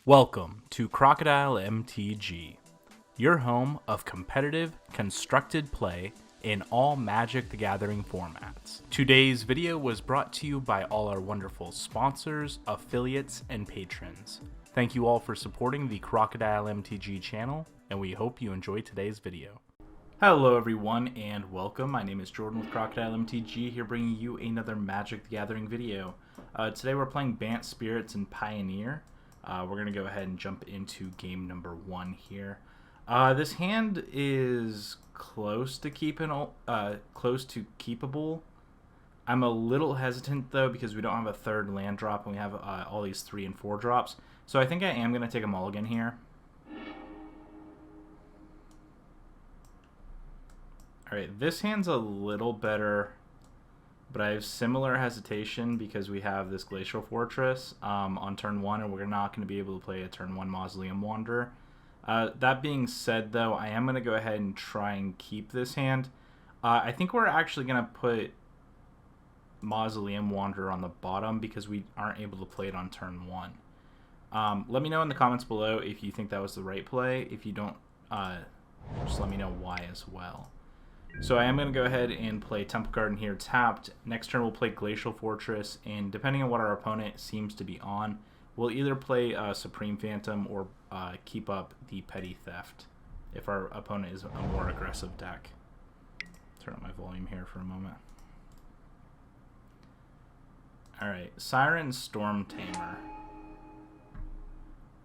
Welcome to Crocodile MTG, your home of competitive, constructed play in all Magic the Gathering formats. Today's video was brought to you by all our wonderful sponsors, affiliates, and patrons. Thank you all for supporting the Crocodile MTG channel, and we hope you enjoy today's video. Hello everyone, and welcome. My name is Jordan with Crocodile MTG, here bringing you another Magic the Gathering video. Today we're playing Bant Spirits and Pioneer. We're going to go ahead and jump into game number 1 here. This hand is close to keepable. I'm a little hesitant though because we don't have a third land drop and we have all these 3 and 4 drops. So I think I am going to take a mulligan here. Alright, this hand's a little better, but I have similar hesitation because we have this Glacial Fortress on turn 1, and we're not going to be able to play a turn 1 Mausoleum Wanderer. That being said, though, I am going to go ahead and try and keep this hand. I think we're actually going to put Mausoleum Wanderer on the bottom because we aren't able to play it on turn 1. Let me know in the comments below if you think that was the right play. If you don't, just let me know why as well. So I am going to go ahead and play Temple Garden here tapped. Next turn we'll play Glacial Fortress, and depending on what our opponent seems to be on, we'll either play Supreme Phantom or keep up the Petty Theft if our opponent is a more aggressive deck. Turn up my volume here for a moment. Alright, Siren Storm Tamer.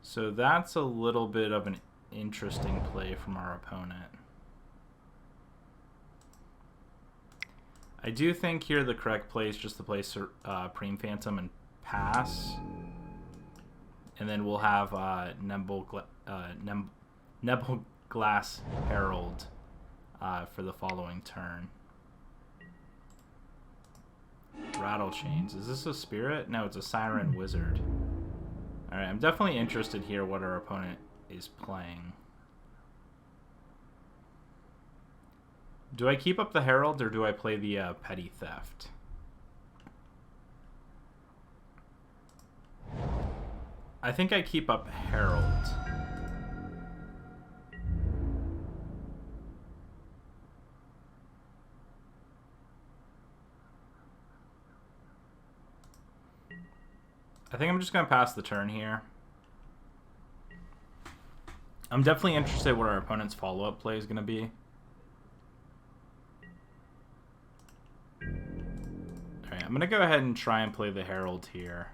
So that's a little bit of an interesting play from our opponent. I do think here the correct play is just to play Supreme Phantom and pass. And then we'll have Nebelglass Herald for the following turn. Rattle Chains. Is this a spirit? No, it's a Siren Wizard. Alright, I'm definitely interested here what our opponent is playing. Do I keep up the Herald or do I play the Petty Theft? I think I keep up Herald. I think I'm just going to pass the turn here. I'm definitely interested in what our opponent's follow-up play is going to be. I'm going to go ahead and try and play the Herald here.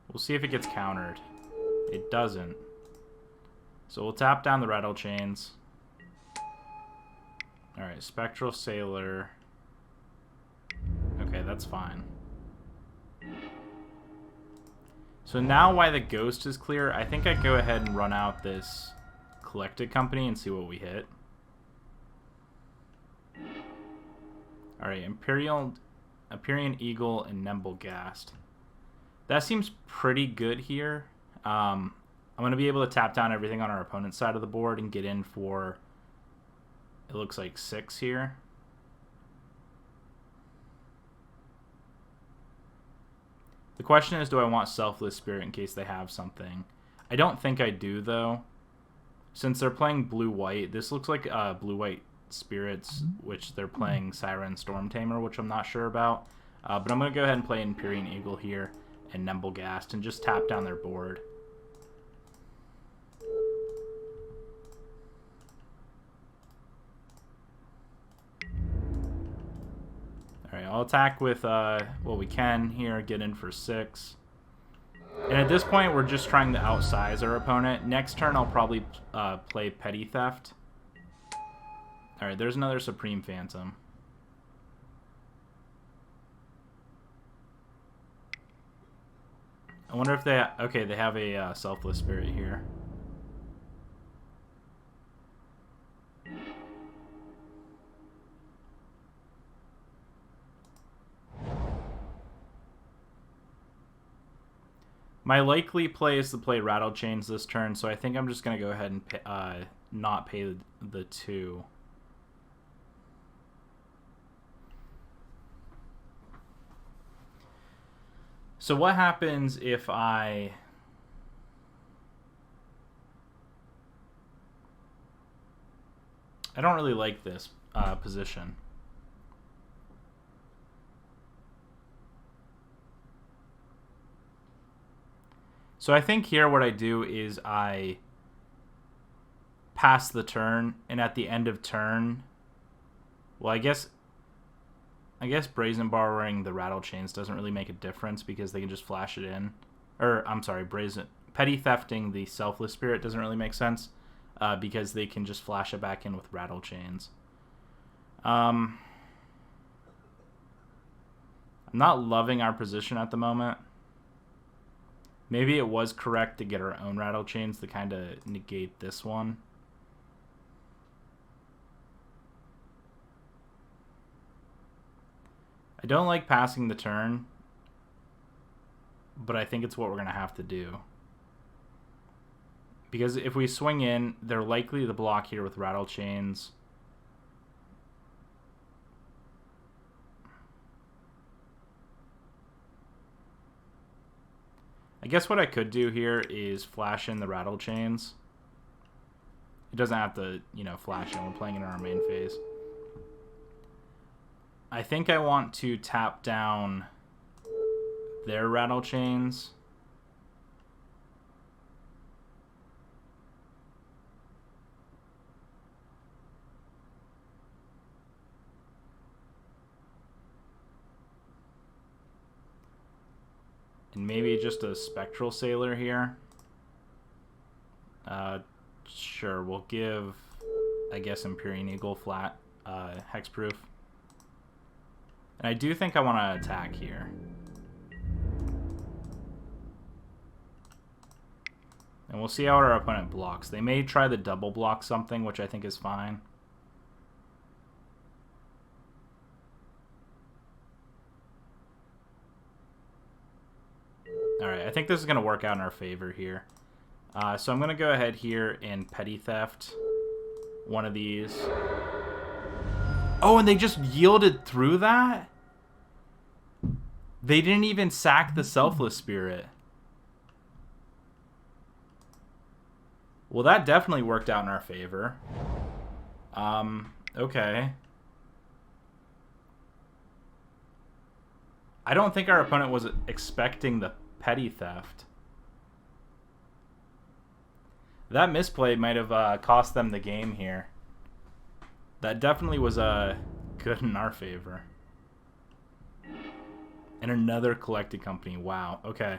We'll see if it gets countered. It doesn't. So we'll tap down the Rattle Chains. Alright, Spectral Sailor. Okay, that's fine. So now while the Ghost is clear, I think I'd go ahead and run out this Collected Company and see what we hit. Alright, Empyrean Eagle and Nebelgast. That seems pretty good here. I'm going to be able to tap down everything on our opponent's side of the board and get in for, it looks like 6 here. The question is, do I want Selfless Spirit in case they have something? I don't think I do, though. Since they're playing blue-white, this looks like blue-white Spirits, which they're playing Siren Storm Tamer, which I'm not sure about. But I'm going to go ahead and play Empyrean Eagle here and Nebelgast and just tap down their board. Alright, I'll attack with what we can here, get in for 6. And at this point, we're just trying to outsize our opponent. Next turn, I'll probably play Petty Theft. Alright, there's another Supreme Phantom. I wonder if they... Okay, they have a Selfless Spirit here. My likely play is to play Rattle Chains this turn, so I think I'm just going to go ahead and not pay the 2. So what happens if I don't really like this position. So I think here what I do is I pass the turn, and at the end of turn, well, I guess Brazen Borrowing the Rattle Chains doesn't really make a difference because they can just flash it in. Or, I'm sorry, Petty Thefting the Selfless Spirit doesn't really make sense because they can just flash it back in with Rattle Chains. I'm not loving our position at the moment. Maybe it was correct to get our own Rattle Chains to kind of negate this one. I don't like passing the turn, but I think it's what we're going to have to do. Because if we swing in, they're likely to block here with Rattle Chains. I guess what I could do here is flash in the Rattle Chains. It doesn't have to, you know, flash in. We're playing in our main phase. I think I want to tap down their Rattle Chains. And maybe just a Spectral Sailor here. Sure, we'll give, I guess, Empyrean Eagle flat hexproof. And I do think I want to attack here. And we'll see how our opponent blocks. They may try the double block something, which I think is fine. Alright, I think this is going to work out in our favor here. So I'm going to go ahead here and Petty Theft one of these. Oh, and they just yielded through that? They didn't even sack the Selfless Spirit. Well, that definitely worked out in our favor. Okay. I don't think our opponent was expecting the Petty Theft. That misplay might have cost them the game here. That definitely was good in our favor. And another collected company. Wow. Okay.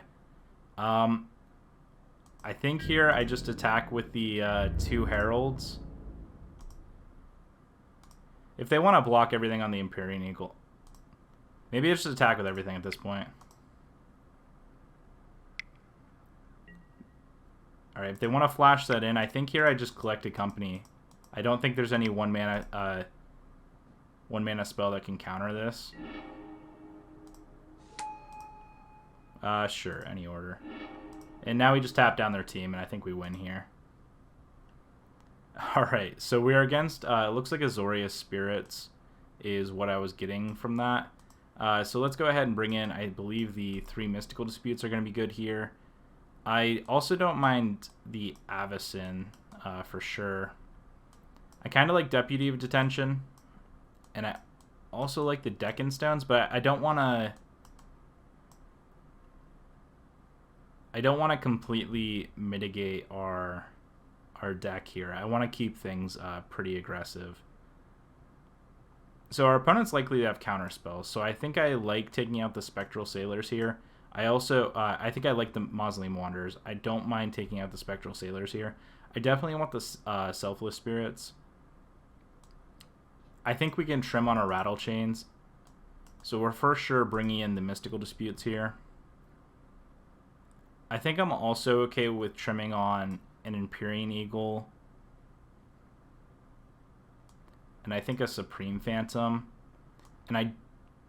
I think here I just attack with the 2 Heralds. If they want to block everything on the Empyrean Eagle, maybe I just attack with everything at this point. Alright, if they want to flash that in, I think here I just collect a company. I don't think there's any one mana spell that can counter this. Sure, any order. And now we just tap down their team, and I think we win here. Alright, so we are against, it looks like Azorius Spirits is what I was getting from that. So let's go ahead and bring in, I believe the 3 Mystical Disputes are going to be good here. I also don't mind the Avacyn for sure. I kind of like Deputy of Detention, and I also like the Deccan Stones, but I don't want to... I don't want to completely mitigate our deck here. I want to keep things pretty aggressive. So our opponent's likely to have counter spells, so I think I like taking out the Spectral Sailors here. I also, I think I like the Mausoleum Wanderers. I don't mind taking out the Spectral Sailors here. I definitely want the Selfless Spirits. I think we can trim on our Rattle Chains. So we're for sure bringing in the Mystical Disputes here. I think I'm also okay with trimming on an Empyrean Eagle. And I think a Supreme Phantom. And I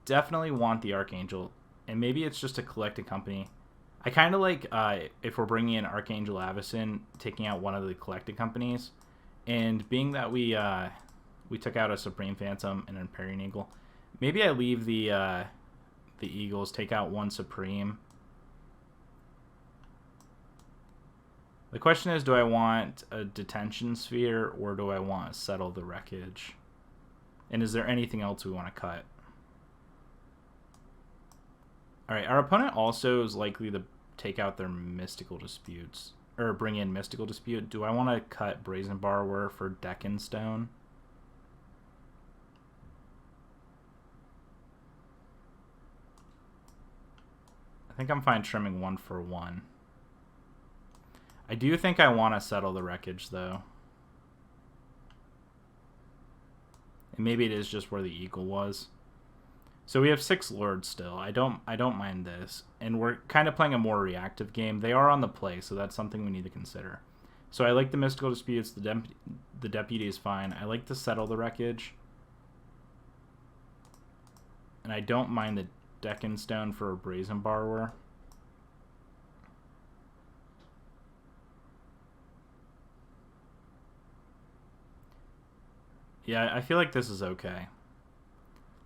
definitely want the Archangel. And maybe it's just a collected company. I kind of like, if we're bringing in Archangel Avacyn, taking out one of the collected companies. And being that we took out a Supreme Phantom and an Empyrean Eagle, maybe I leave the Eagles, take out one Supreme, The question is, do I want a detention sphere or do I want to settle the wreckage? And is there anything else we want to cut? Alright, our opponent also is likely to take out their mystical disputes. Or bring in mystical dispute. Do I want to cut Brazen Borrower for Deccan Stone? I think I'm fine trimming 1 for 1. I do think I want to settle the wreckage, though. And maybe it is just where the eagle was. So we have 6 lords still. I don't mind this. And we're kind of playing a more reactive game. They are on the play, so that's something we need to consider. So I like the mystical disputes. The deputy is fine. I like to settle the wreckage. And I don't mind the Deccan Stone for a Brazen Borrower. Yeah, I feel like this is okay.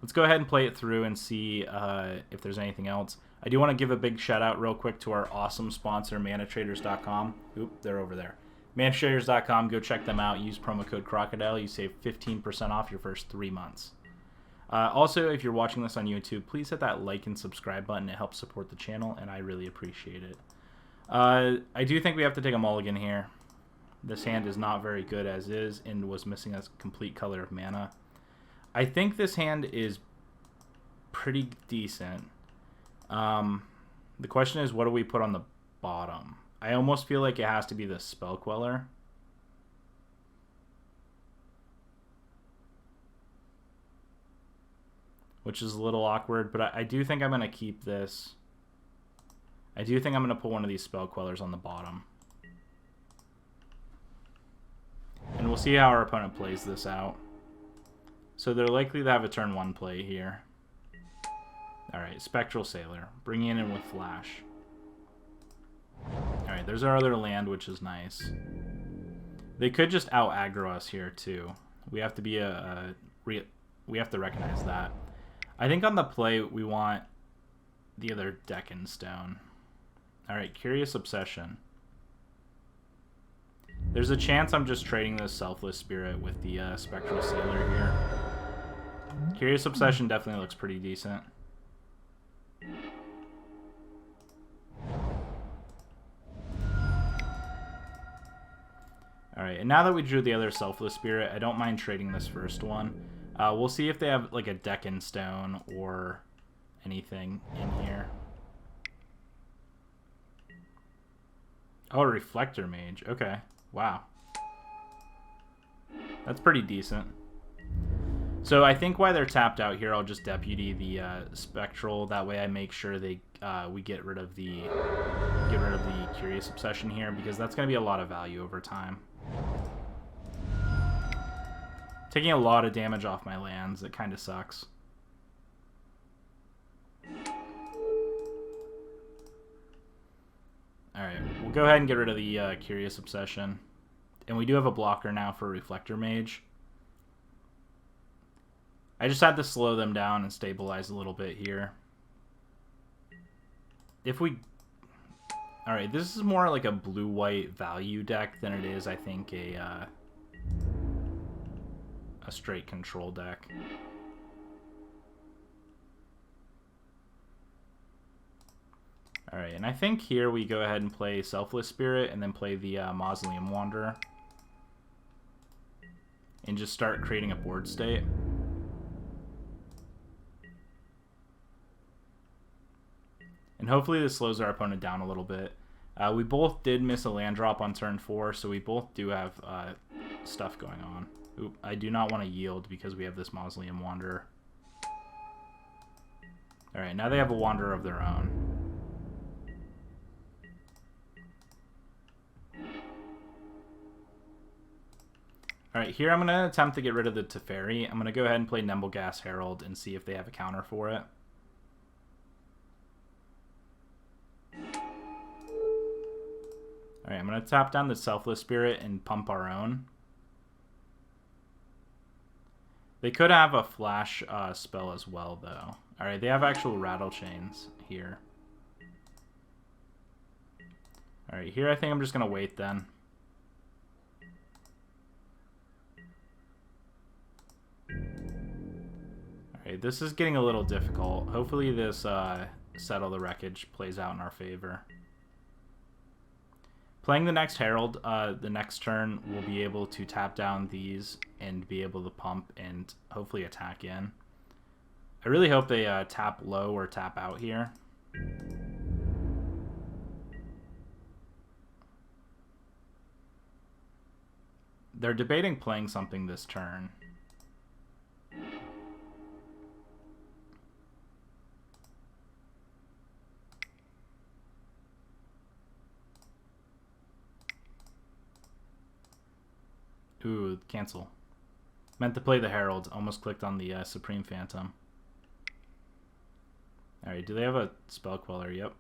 Let's go ahead and play it through and see if there's anything else. I do want to give a big shout out real quick to our awesome sponsor, manatraders.com. Oop, they're over there. manatraders.com, go check them out. Use promo code Crocodile. You save 15% off your first 3 months. Also, if you're watching this on YouTube, please hit that like and subscribe button. It helps support the channel, and I really appreciate it. I do think we have to take a mulligan here. This hand is not very good as is and was missing a complete color of mana. I think this hand is pretty decent. The question is, what do we put on the bottom? I almost feel like it has to be the Spell Queller. Which is a little awkward, but I do think I'm going to keep this. I do think I'm going to put one of these Spell Quellers on the bottom. And we'll see how our opponent plays this out. So they're likely to have a turn 1 play here. Alright, Spectral Sailor. Bringing it in with Flash. Alright, there's our other land, which is nice. They could just out-aggro us here, too. We have to be we have to recognize that. I think on the play, we want the other Deccan Stone. Alright, Curious Obsession. There's a chance I'm just trading this Selfless Spirit with the Spectral Sailor here. Curious Obsession definitely looks pretty decent. Alright, and now that we drew the other Selfless Spirit, I don't mind trading this first one. We'll see if they have like a Deccan Stone or anything in here. Oh, Reflector Mage. Okay. Wow. That's pretty decent. So I think while they're tapped out here, I'll just deputy the Spectral. That way I make sure they we get rid of the Curious Obsession here, because that's going to be a lot of value over time. Taking a lot of damage off my lands. It kind of sucks. Alright, we'll go ahead and get rid of the Curious Obsession. And we do have a blocker now for Reflector Mage. I just had to slow them down and stabilize a little bit here. If we... Alright, this is more like a blue-white value deck than it is, I think, a straight control deck. Alright, and I think here we go ahead and play Selfless Spirit and then play the Mausoleum Wanderer. And just start creating a board state. And hopefully this slows our opponent down a little bit. We both did miss a land drop on turn 4, so we both do have stuff going on. Oop, I do not want to yield because we have this Mausoleum Wanderer. Alright, now they have a Wanderer of their own. Alright, here I'm going to attempt to get rid of the Teferi. I'm going to go ahead and play Nimblegas Herald and see if they have a counter for it. Alright, I'm going to tap down the Selfless Spirit and pump our own. They could have a flash spell as well, though. Alright, they have actual Rattle Chains here. Alright, here I think I'm just going to wait then. Alright, this is getting a little difficult. Hopefully this Settle the Wreckage plays out in our favor. Playing the next Herald, the next turn, we'll be able to tap down these and be able to pump and hopefully attack in. I really hope they tap low or tap out here. They're debating playing something this turn. Ooh, cancel. Meant to play the Herald. Almost clicked on the Supreme Phantom. Alright, do they have a Spell Queller? Yep.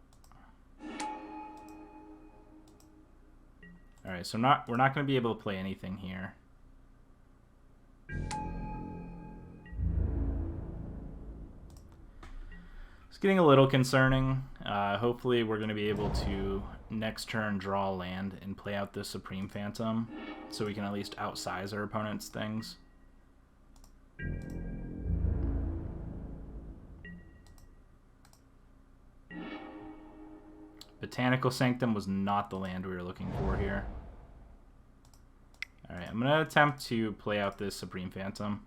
Alright, so we're not going to be able to play anything here. It's getting a little concerning. Hopefully we're going to be able to next turn draw a land and play out this Supreme Phantom so we can at least outsize our opponent's things. Botanical Sanctum was not the land we were looking for here. Alright, I'm going to attempt to play out this Supreme Phantom.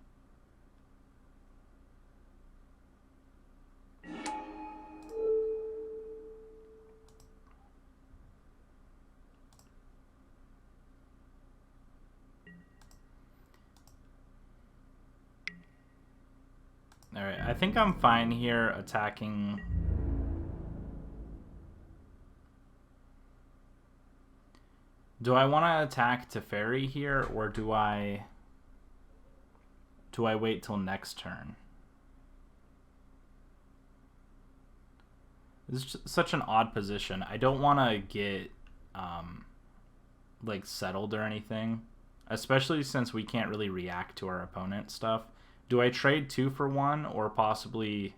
Alright, I think I'm fine here attacking. Do I want to attack Teferi here, or do I wait till next turn? This is just such an odd position. I don't want to get like settled or anything, especially since we can't really react to our opponent's stuff. Do I trade 2 for 1, or possibly...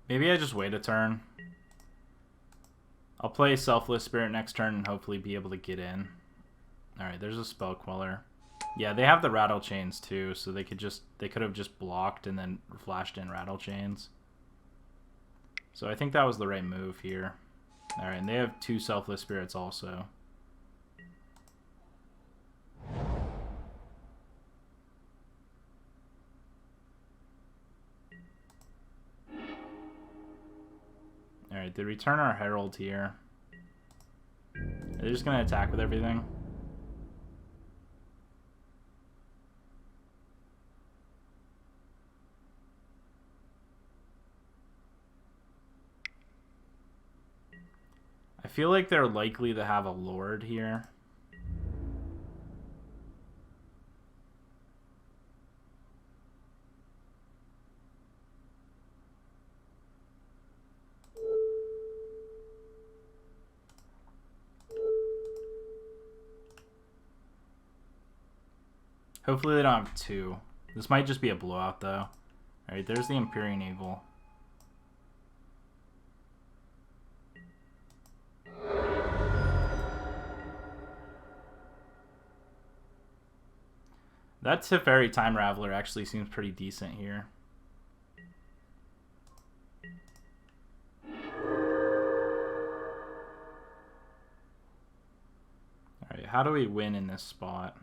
Maybe I just wait a turn. I'll play Selfless Spirit next turn and hopefully be able to get in. Alright, there's a Spell Queller. Yeah, they have the Rattle Chains too, so they could have just blocked and then flashed in Rattle Chains. So I think that was the right move here. Alright, and they have 2 Selfless Spirits also. Alright, they return our Herald here. They're just going to attack with everything. I feel like they're likely to have a Lord here. Hopefully they don't have 2. This might just be a blowout though. Alright, there's the Empyrean Eagle. That Teferi Time Raveler actually seems pretty decent here. Alright, how do we win in this spot?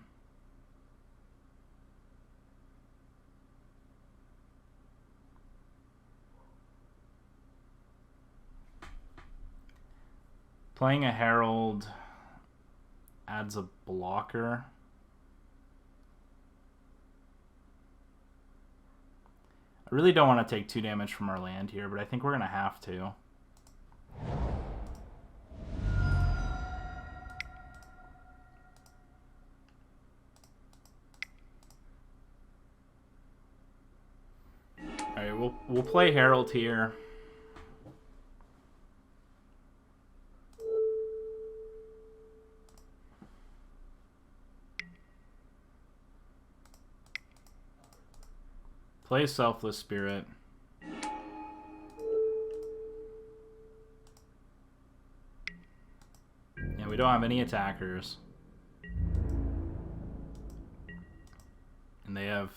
Playing a Herald adds a blocker. I really don't want to take 2 damage from our land here, but I think we're going to have to. Alright, we'll play Herald here. Play Selfless Spirit. Yeah, we don't have any attackers. And they have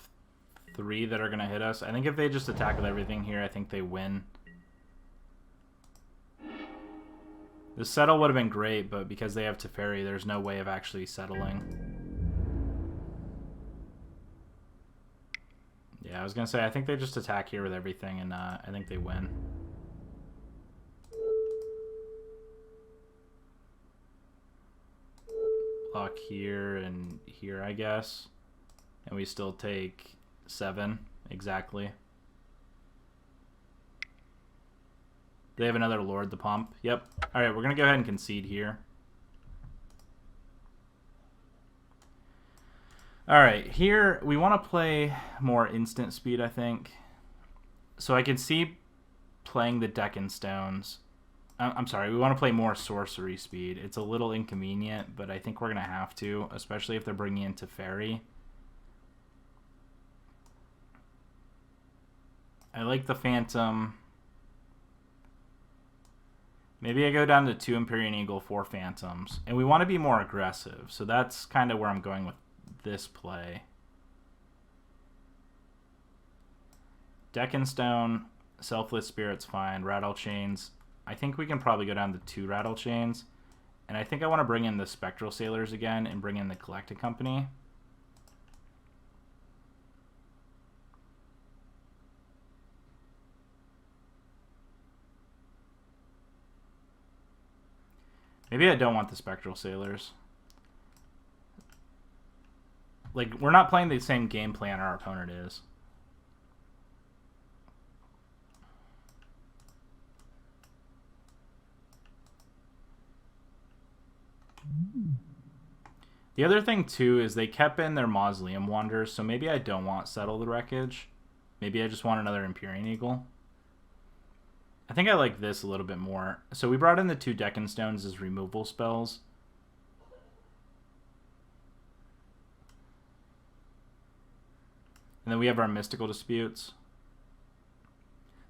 3 that are going to hit us. I think if they just attack with everything here, I think they win. The settle would have been great, but because they have Teferi, there's no way of actually settling. Yeah, I was going to say, I think they just attack here with everything, and I think they win. Block here and here, I guess. And we still take 7, exactly. They have another Lord the Pump. Yep. Alright, we're going to go ahead and concede here. Alright, here we want to play more instant speed, I think. So I can see playing the Deccan Stones. I'm sorry, we want to play more sorcery speed. It's a little inconvenient, but I think we're going to have to, especially if they're bringing in Teferi. I like the Phantom. Maybe I go down to 2 Empyrean Eagle, 4 Phantoms. And we want to be more aggressive, so that's kind of where I'm going with this play. Deccan Stone, Selfless Spirit's fine, Rattle Chains. I think we can probably go down to 2 Rattle Chains. And I think I want to bring in the Spectral Sailors again and bring in the Collected Company. Maybe I don't want the Spectral Sailors. Like, we're not playing the same game plan our opponent is. The other thing, too, is they kept in their Mausoleum Wanderers, so maybe I don't want Settle the Wreckage. Maybe I just want another Empyrean Eagle. I think I like this a little bit more. So we brought in the 2 Deccan Stones as removal spells. And then we have our Mystical Disputes.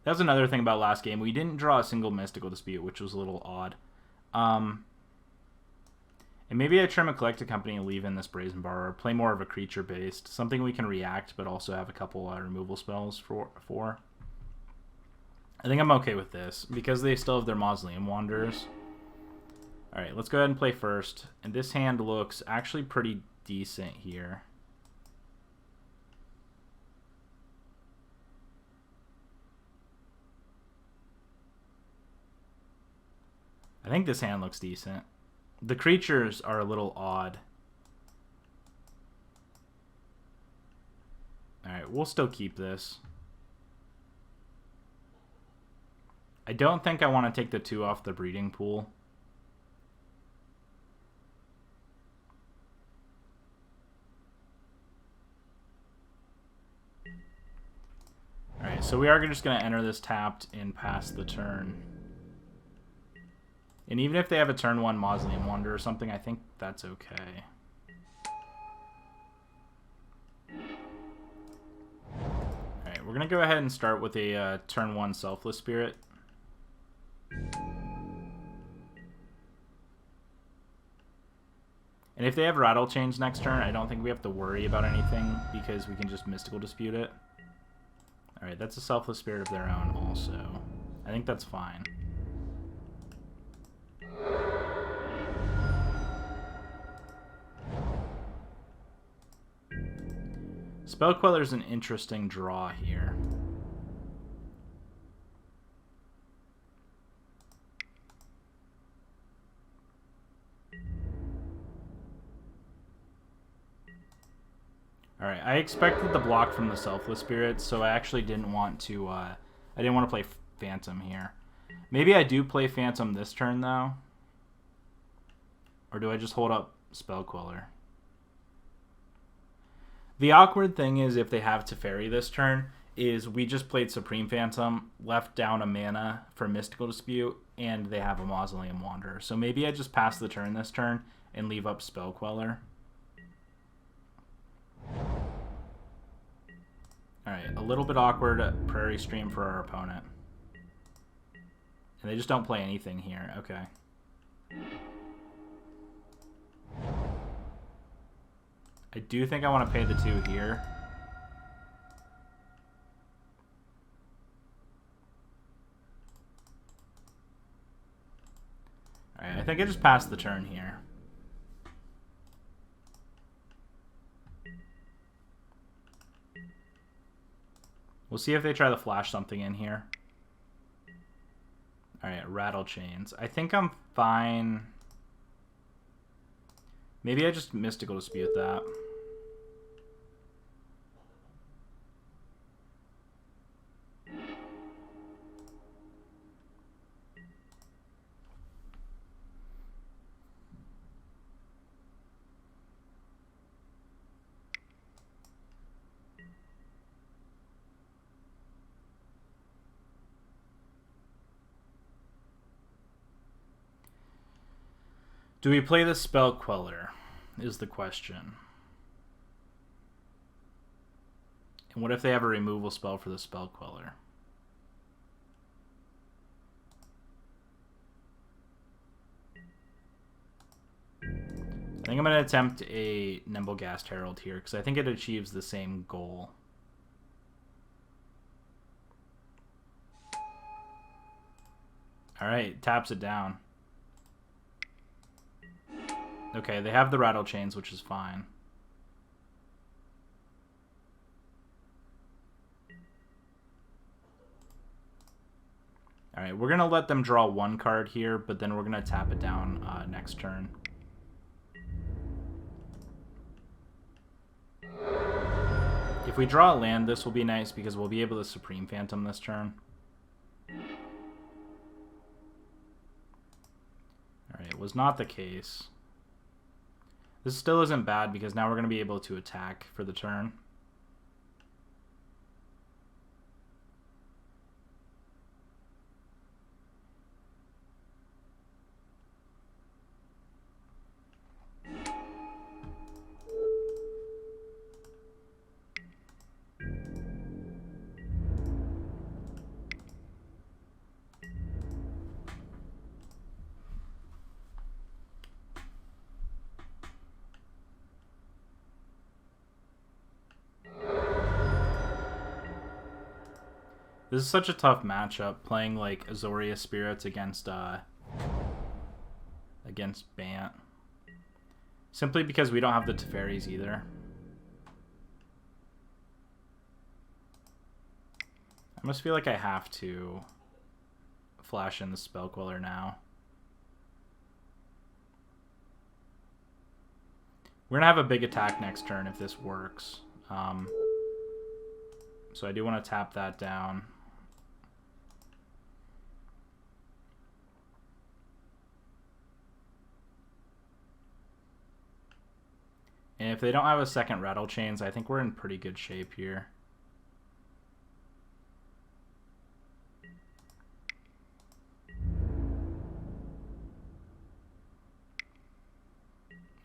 That was another thing about last game. We didn't draw a single Mystical Dispute, which was a little odd. And maybe I trim a Collected Company and leave in this Brazen Bar, or play more of a creature-based. Something we can react, but also have a couple removal spells for. I think I'm okay with this, because they still have their Mausoleum Wanderers. Alright, let's go ahead and play first. And this hand looks actually pretty decent here. I think this hand looks decent. The creatures are a little odd. Alright, we'll still keep this. I don't think I want to take the 2 off the breeding pool. Alright, so we are just going to enter this tapped and pass the turn. And even if they have a turn 1 Mausoleum Wonder or something, I think that's okay. Alright, we're going to go ahead and start with a turn 1 Selfless Spirit. And if they have Rattle Chains next turn, I don't think we have to worry about anything, because we can just Mystical Dispute it. Alright, that's a Selfless Spirit of their own also. I think that's fine. Spellqueller's an interesting draw here. Alright, I expected the block from the Selfless Spirits, so I actually didn't want to, I didn't want to play Phantom here. Maybe I do play Phantom this turn, though. Or do I just hold up Spellqueller? The awkward thing is, if they have Teferi this turn, is we just played Supreme Phantom, left down a mana for Mystical Dispute, and they have a Mausoleum Wanderer. So maybe I just pass the turn this turn and leave up Spellqueller. Alright, Alright, a little bit awkward prairie stream for our opponent. And they just don't play anything here. Okay. I do think I want to pay the 2 here. Alright, I think I just passed the turn here. We'll see if they try to flash something in here. Alright, rattle chains. I think I'm fine. Maybe I just mystical dispute that. Do we play the Spell Queller, is the question. And what if they have a removal spell for the Spell Queller? I think I'm going to attempt a Nimblegast Herald here, because I think it achieves the same goal. Alright, taps it down. Okay, they have the rattle chains, which is fine. Alright, we're going to let them draw 1 card here, but then we're going to tap it down next turn. If we draw a land, this will be nice because we'll be able to Supreme Phantom this turn. Alright, it was not the case. This still isn't bad because now we're going to be able to attack for the turn. This is such a tough matchup, playing like Azoria Spirits against Bant. Simply because we don't have the Teferis either. I must feel like I have to flash in the Spell Queller now. We're going to have a big attack next turn if this works. So I do want to tap that down. And if they don't have a second Rattle Chains, I think we're in pretty good shape here.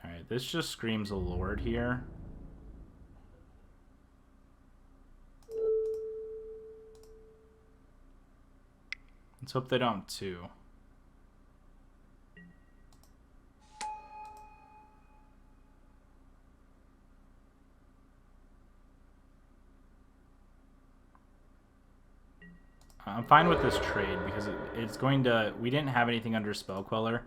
Alright, this just screams a Lord here. Let's hope they don't too. I'm fine with this trade because it's going to... We didn't have anything under Spell Queller.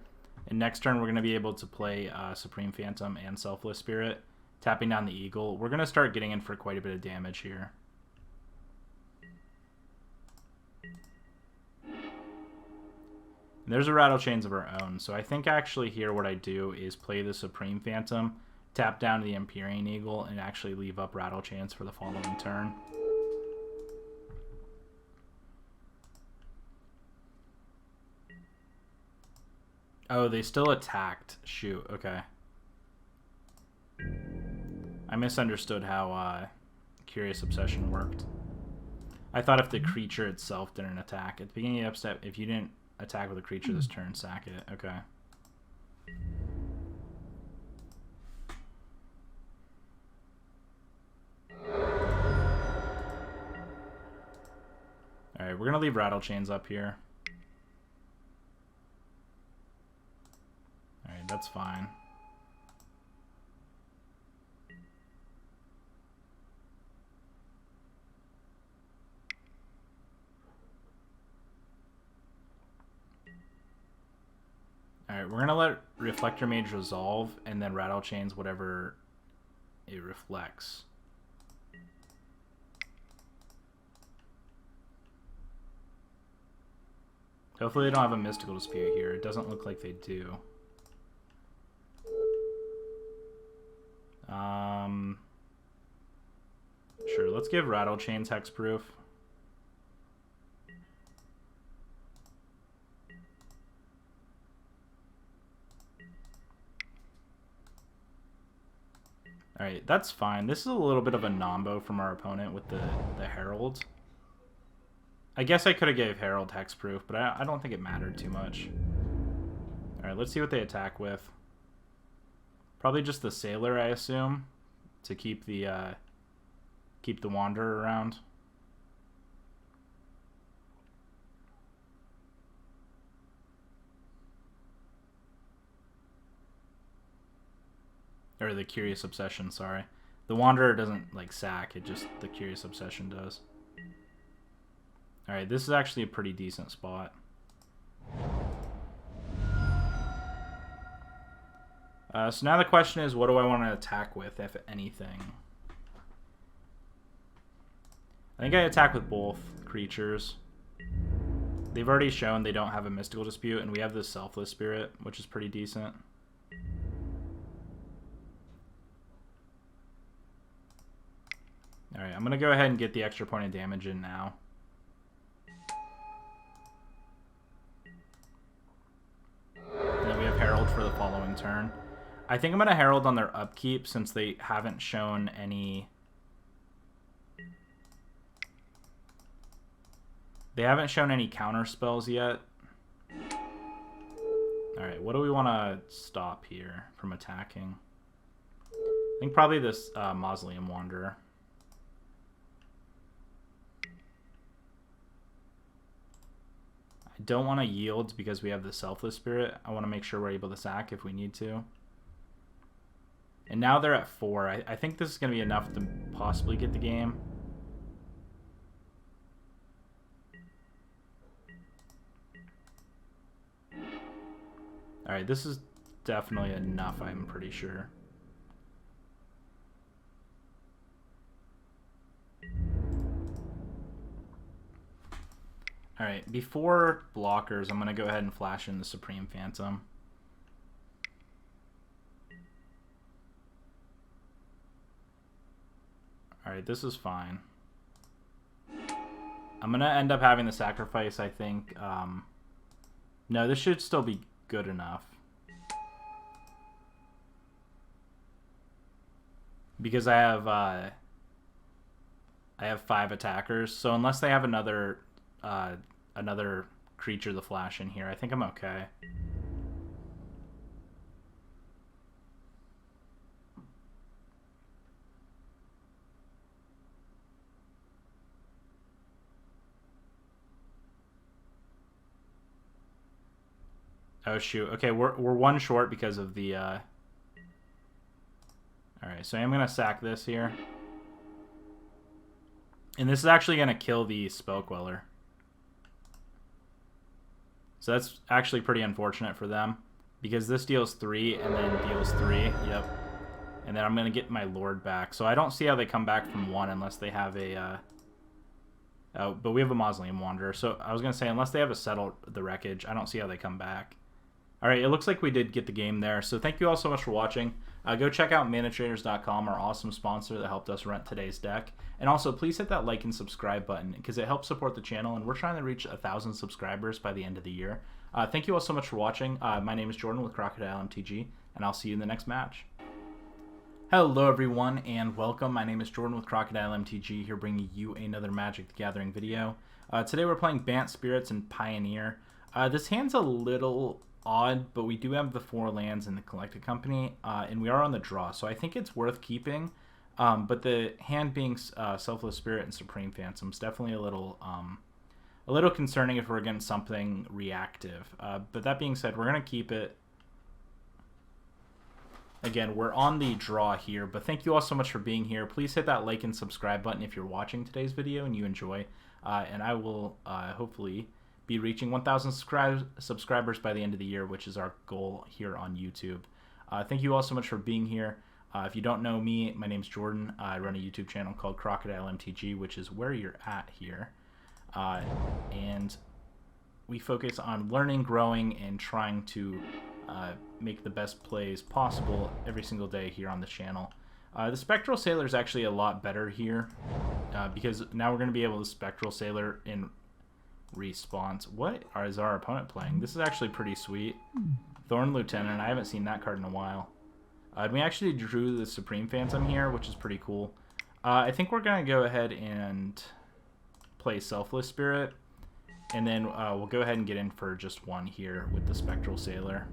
And next turn we're going to be able to play Supreme Phantom and Selfless Spirit, tapping down the Eagle. We're going to start getting in for quite a bit of damage here. And there's a Rattle Chains of our own. So I think actually here what I do is play the Supreme Phantom, tap down the Empyrean Eagle, and actually leave up Rattle Chains for the following turn. Oh, they still attacked. Shoot, okay. I misunderstood how Curious Obsession worked. I thought if the creature itself didn't attack. At the beginning of the step, if you didn't attack with a creature this turn, sack it. Okay. we're going to leave Rattle Chains up here. Alright, that's fine. Alright, we're going to let Reflector Mage resolve and then Rattle Chains whatever it reflects. Hopefully they don't have a Mystical Dispute here. It doesn't look like they do. Sure, let's give Rattle Chains Hexproof. Alright, that's fine. This is a little bit of a nombo from our opponent with the Herald. I guess I could have gave Herald Hexproof, but I don't think it mattered too much. Alright, let's see what they attack with. Probably just the Sailor, I assume, to keep the Wanderer around. Or the Curious Obsession, sorry. The Wanderer doesn't, like, sack. It just, the Curious Obsession does. Alright, this is actually a pretty decent spot. So now the question is, what do I want to attack with, if anything? I think I attack with both creatures. They've already shown they don't have a Mystical Dispute, and we have this Selfless Spirit, which is pretty decent. Alright, I'm going to go ahead and get the extra point of damage in now. And then we have Herald for the following turn. I think I'm going to Herald on their upkeep since they haven't shown any... They haven't shown any counter spells yet. Alright, what do we want to stop here from attacking? I think probably this Mausoleum Wanderer. I don't want to yield because we have the Selfless Spirit. I want to make sure we're able to sack if we need to. And now they're at 4. I think this is going to be enough to possibly get the game. Alright, this is definitely enough, I'm pretty sure. Alright, before blockers, I'm going to go ahead and flash in the Supreme Phantom. Alright, this is fine. I'm going to end up having the sacrifice, I think. No, this should still be good enough. Because I have 5 attackers, so unless they have another creature to flash in here, I think I'm okay. Oh shoot. Okay, we're 1 short because of the Alright, so I'm gonna sack this here. And this is actually gonna kill the Spellqueller. So that's actually pretty unfortunate for them. Because this deals 3 and then deals 3. Yep. And then I'm gonna get my Lord back. So I don't see how they come back from 1 unless they have a oh, but we have a Mausoleum Wanderer. So I was gonna say, unless they have a Settle the Wreckage, I don't see how they come back. Alright, it looks like we did get the game there. So thank you all so much for watching. Go check out manatraders.com, our awesome sponsor that helped us rent today's deck. And also, please hit that like and subscribe button because it helps support the channel, and we're trying to reach 1,000 subscribers by the end of the year. Thank you all so much for watching. My name is Jordan with Crocodile MTG, and I'll see you in the next match. Hello everyone, and welcome. My name is Jordan with Crocodile MTG, here bringing you another Magic the Gathering video. Today we're playing Bant Spirits and Pioneer. This hand's a little odd, but we do have the 4 lands in the Collected Company, and we are on the draw, so I think it's worth keeping. But the hand being Selfless Spirit and Supreme Phantom is definitely a little a little concerning if we're against something reactive. But that being said, we're going to keep it. Again, we're on the draw here, but thank you all so much for being here. Please hit that like and subscribe button if you're watching today's video and you enjoy. And I will hopefully be reaching 1,000 subscribers by the end of the year, which is our goal here on YouTube. Thank you all so much for being here. If you don't know me, my name's Jordan. I run a YouTube channel called Crocodile MTG, which is where you're at here. And we focus on learning, growing, and trying to make the best plays possible every single day here on the channel. The Spectral Sailor is actually a lot better here because now we're going to be able to Spectral Sailor in response. What is our opponent playing? This is actually pretty sweet. Thorn Lieutenant. I haven't seen that card in a while. And we actually drew the Supreme Phantom here, which is pretty cool. I think we're going to go ahead and play Selfless Spirit. And then we'll go ahead and get in for just one here with the Spectral Sailor.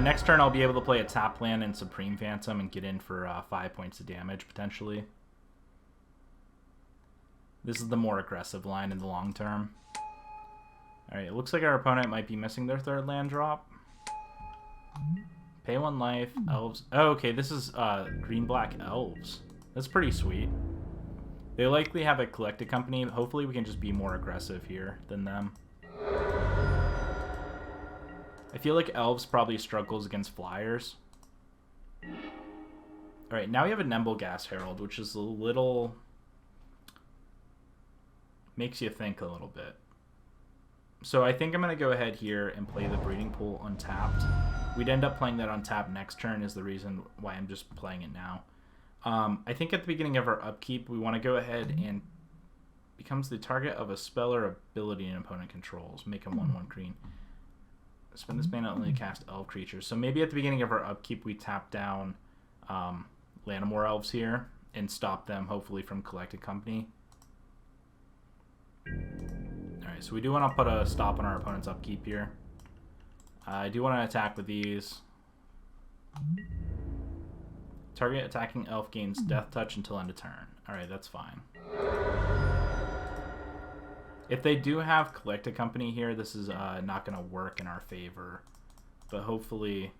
Next turn, I'll be able to play a tap land and Supreme Phantom and get in for 5 points of damage, potentially. This is the more aggressive line in the long term. Alright, it looks like our opponent might be missing their third land drop. Pay 1 life, elves. Oh, okay, this is green-black elves. That's pretty sweet. They likely have a collected company. Hopefully we can just be more aggressive here than them. I feel like elves probably struggles against flyers. Alright, now we have a Nembleghast Herald, which is a little... makes you think a little bit. So I think I'm going to go ahead here and play the Breeding Pool untapped. We'd end up playing that untapped next turn is the reason why I'm just playing it now. I think at the beginning of our upkeep, we want to go ahead and becomes the target of a spell or ability an opponent controls. Make him 1/1 green. Spend this mana only to cast elf creatures. So maybe at the beginning of our upkeep, we tap down Llanowar Elves here and stop them, hopefully, from Collected Company. Alright, so we do want to put a stop on our opponent's upkeep here. I do want to attack with these. Target attacking elf gains Death Touch until end of turn. Alright, that's fine. If they do have Collected Company here, this is not going to work in our favor. But hopefully...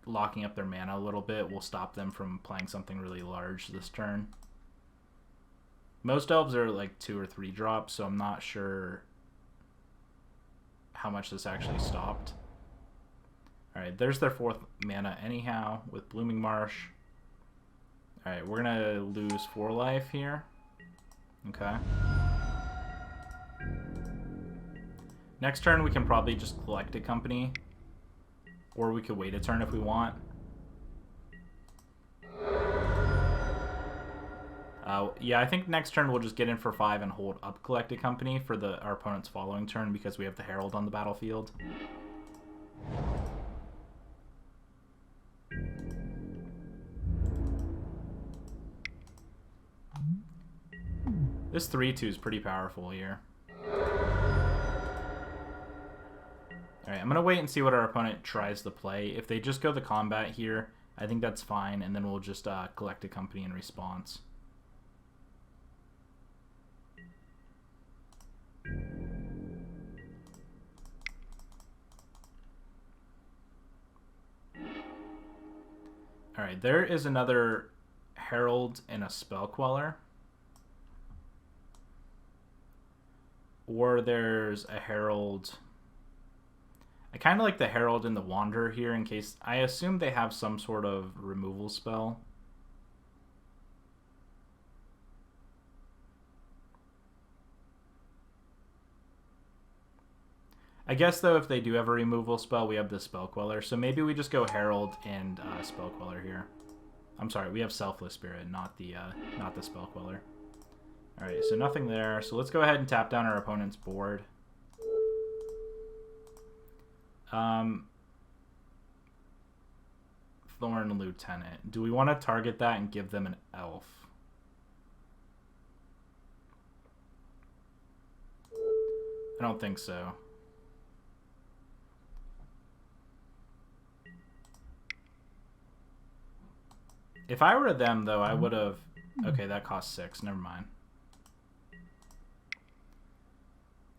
locking up their mana a little bit will stop them from playing something really large this turn. Most elves are like 2 or 3 drops, so I'm not sure how much this actually stopped. Alright, there's their 4th mana anyhow with Blooming Marsh. Alright, we're going to lose 4 life here. Okay. Next turn we can probably just collect a company. Or we could wait a turn if we want. Yeah, I think next turn we'll just get in for 5 and hold up Collected Company for our opponent's following turn because we have the Herald on the battlefield. This 3/2 is pretty powerful here. Alright, I'm going to wait and see what our opponent tries to play. If they just go the combat here, I think that's fine, and then we'll just collect a company in response. Alright, there is another Herald and a Spell Queller. Or there's a Herald... I kind of like the Herald and the Wanderer here in case... I assume they have some sort of removal spell. I guess, though, if they do have a removal spell, we have the Spell Queller. So maybe we just go Herald and Spell Queller here. I'm sorry, we have Selfless Spirit, not the Spell Queller. Alright, so nothing there. So let's go ahead and tap down our opponent's board. Thorn Lieutenant. Do we want to target that and give them an elf? I don't think so. If I were them, though, I would have... Okay, that cost 6. Never mind.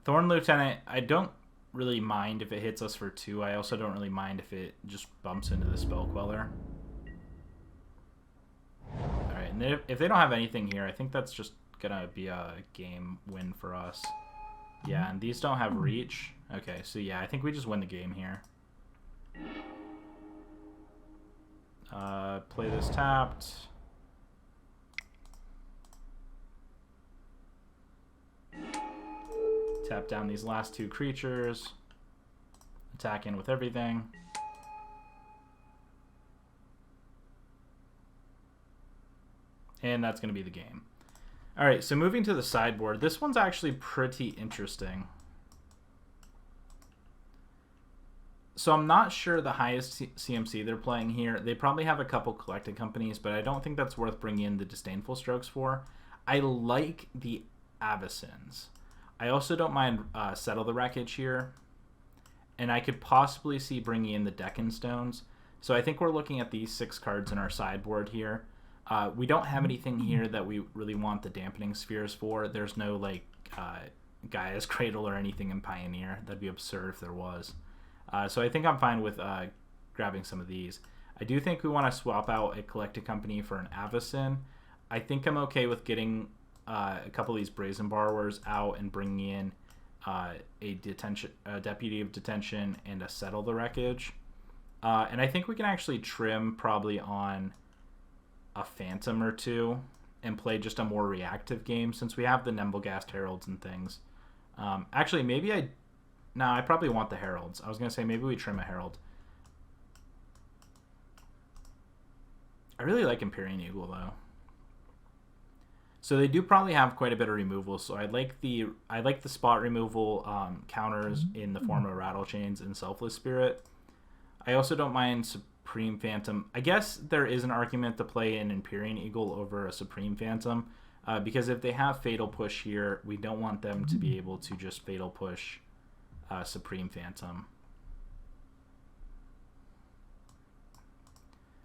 Thorn Lieutenant, I don't really mind if it hits us for 2. I also don't really mind if it just bumps into the Spell Queller. Alright, and if they don't have anything here, I think that's just gonna be a game win for us. Yeah, and these don't have reach. Okay, so yeah, I think we just win the game here. Play this tapped. Tap down these last 2 creatures. Attack in with everything. And that's going to be the game. Alright, so moving to the sideboard. This one's actually pretty interesting. So I'm not sure the highest CMC they're playing here. They probably have a couple collected companies, but I don't think that's worth bringing in the Disdainful Strokes for. I like the Avacins. I also don't mind Settle the Wreckage here. And I could possibly see bringing in the Deccan Stones. So I think we're looking at these 6 cards in our sideboard here. We don't have anything here that we really want the Dampening Spheres for. There's no, like, Gaia's Cradle or anything in Pioneer. That'd be absurd if there was. So I think I'm fine with grabbing some of these. I do think we want to swap out a collected company for an Avacyn. I think I'm okay with getting a couple of these Brazen Borrowers out and bringing in a Deputy of Detention and a Settle the Wreckage. And I think we can actually trim probably on a Phantom or 2 and play just a more reactive game since we have the Nemblegast Heralds and things. Actually, maybe no, I probably want the Heralds. I was going to say maybe we trim a Herald. I really like Empyrean Eagle, though. So they do probably have quite a bit of removal. So I like the spot removal counters in the form of Rattle Chains and Selfless Spirit. I also don't mind Supreme Phantom. I guess there is an argument to play an Empyrean Eagle over a Supreme Phantom. Because if they have Fatal Push here, we don't want them to be able to just Fatal Push Supreme Phantom.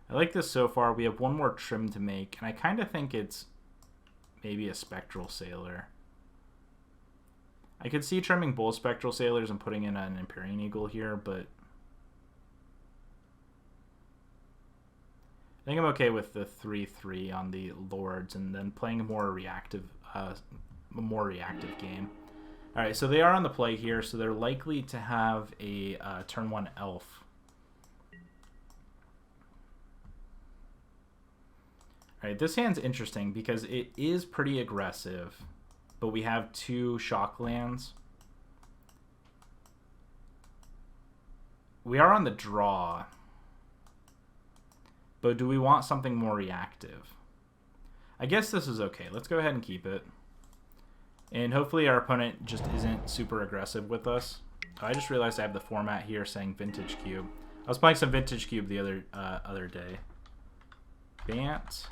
I like this so far. We have one more trim to make, and I kind of think it's maybe a Spectral Sailor. I could see trimming both Spectral Sailors and putting in an Empyrean Eagle here, but I think I'm okay with the 3/3 on the Lords and then playing a more reactive game. All right, so they are on the play here, so they're likely to have a turn 1 Elf. All right, this hand's interesting because it is pretty aggressive, but we have 2 shock lands. We are on the draw, but do we want something more reactive? I guess this is okay. Let's go ahead and keep it. And hopefully our opponent just isn't super aggressive with us. I just realized I have the format here saying Vintage Cube. I was playing some Vintage Cube the other day. Bant.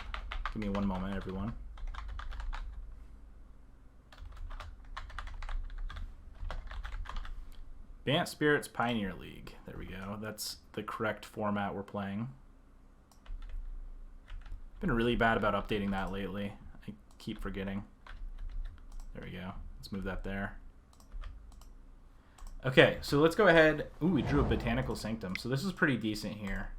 Give me one moment, everyone. Bant Spirits Pioneer League. There we go. That's the correct format we're playing. Been really bad about updating that lately. I keep forgetting. There we go. Let's move that there. Okay, so let's go ahead. Ooh, we drew a Botanical Sanctum. So this is pretty decent here.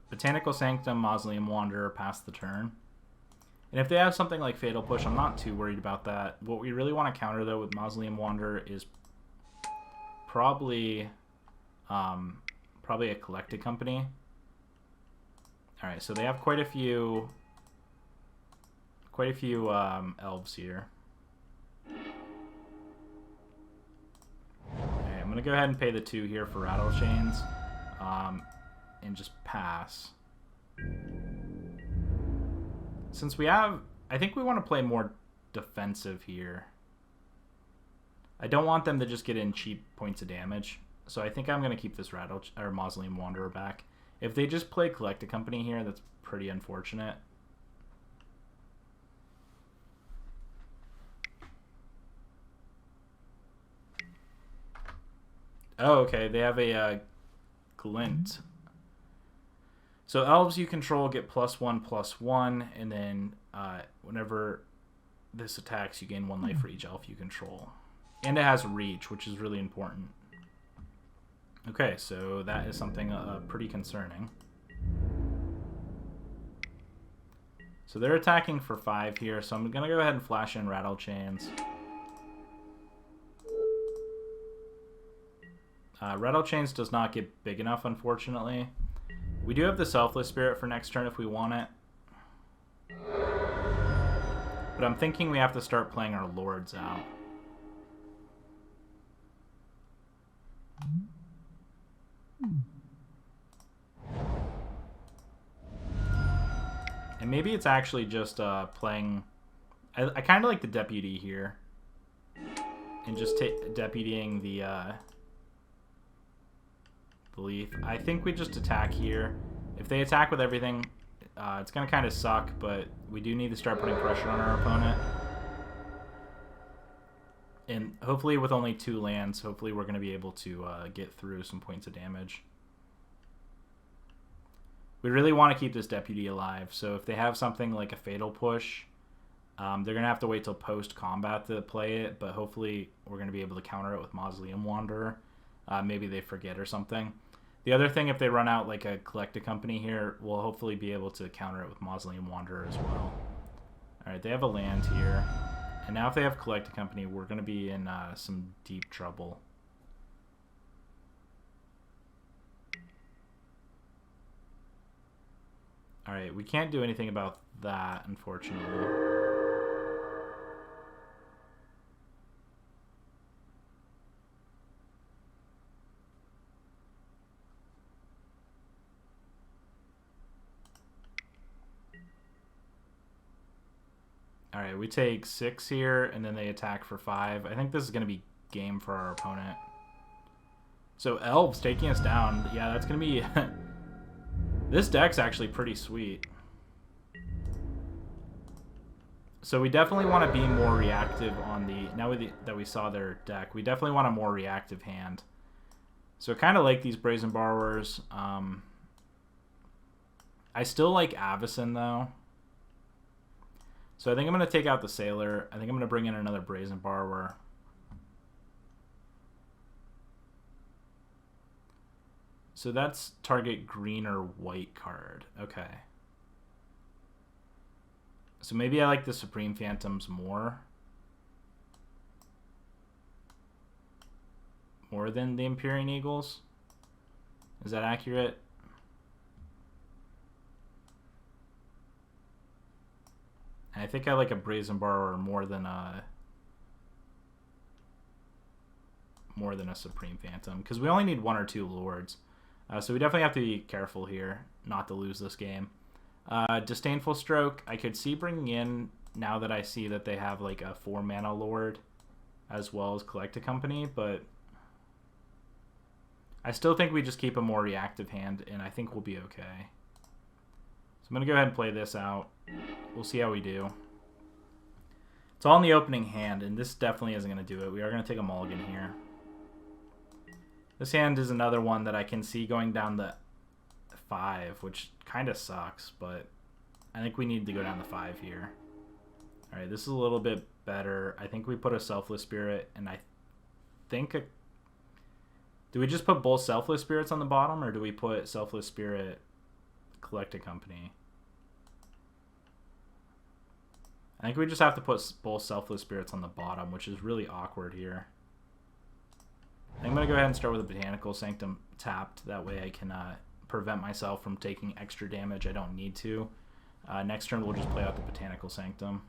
Botanical Sanctum, Mausoleum Wanderer, pass the turn. And if they have something like Fatal Push, I'm not too worried about that. What we really want to counter, though, with Mausoleum Wanderer is probably a collected company. All right, so they have quite a few elves here. Okay, I'm gonna go ahead and pay the 2 here for Rattle Chains, and just pass. Since we have, I think we want to play more defensive here. I don't want them to just get in cheap points of damage, so I think I'm gonna keep this Mausoleum Wanderer back. If they just play Collected Company here, that's pretty unfortunate. Oh, okay. They have a Glint. So elves you control get +1/+1, and then whenever this attacks, you gain 1 life for each elf you control. And it has reach, which is really important. Okay, so that is something pretty concerning. So they're attacking for 5 here, so I'm going to go ahead and flash in Rattle Chains. Rattle Chains does not get big enough, unfortunately. We do have the Selfless Spirit for next turn if we want it. But I'm thinking we have to start playing our Lords out. And maybe it's actually just playing... I kind of like the Deputy here. And just deputying the Leaf. I think we just attack here. If they attack with everything, it's going to kind of suck, but we do need to start putting pressure on our opponent. And hopefully with only 2 lands, hopefully we're going to be able to get through some points of damage. We really want to keep this Deputy alive, so if they have something like a Fatal Push, they're going to have to wait till post-combat to play it, but hopefully we're going to be able to counter it with Mausoleum Wanderer. Maybe they forget or something. The other thing, if they run out like a Collect a Company here, we'll hopefully be able to counter it with Mausoleum Wanderer as well. Alright, they have a land here. And now if they have Collect a Company, we're going to be in some deep trouble. Alright, we can't do anything about that, unfortunately. Alright, we take 6 here, and then they attack for 5. I think this is going to be game for our opponent. So Elves taking us down. Yeah, that's going to be... This deck's actually pretty sweet. So we definitely want to be more reactive on the... Now that we saw their deck, we definitely want a more reactive hand. So I kind of like these Brazen Borrowers. I still like Avacyn, though. So I think I'm going to take out the Sailor. I think I'm going to bring in another Brazen Borrower. So that's target green or white card. Okay. So maybe I like the Supreme Phantoms more. More than the Empyrean Eagles. Is that accurate? And I think I like a Brazen Borrower more than a Supreme Phantom, because we only need 1 or 2 Lords. So we definitely have to be careful here not to lose this game. Disdainful Stroke, I could see bringing in, now that I see that they have like a 4-mana Lord as well as Collect a Company, but I still think we just keep a more reactive hand, and I think we'll be okay. So I'm going to go ahead and play this out. We'll see how we do. It's all in the opening hand, and this definitely isn't going to do it. We are going to take a mulligan here. This hand is another one that I can see going down the 5, which kind of sucks, but I think we need to go down the 5 here. Alright, this is a little bit better. I think we put a Selfless Spirit, and I think... Do we just put both Selfless Spirits on the bottom, or do we put Selfless Spirit, Collect a Company? I think we just have to put both Selfless Spirits on the bottom, which is really awkward here. I'm going to go ahead and start with a Botanical Sanctum tapped. That way I can prevent myself from taking extra damage I don't need to. Next turn we'll just play out the Botanical Sanctum.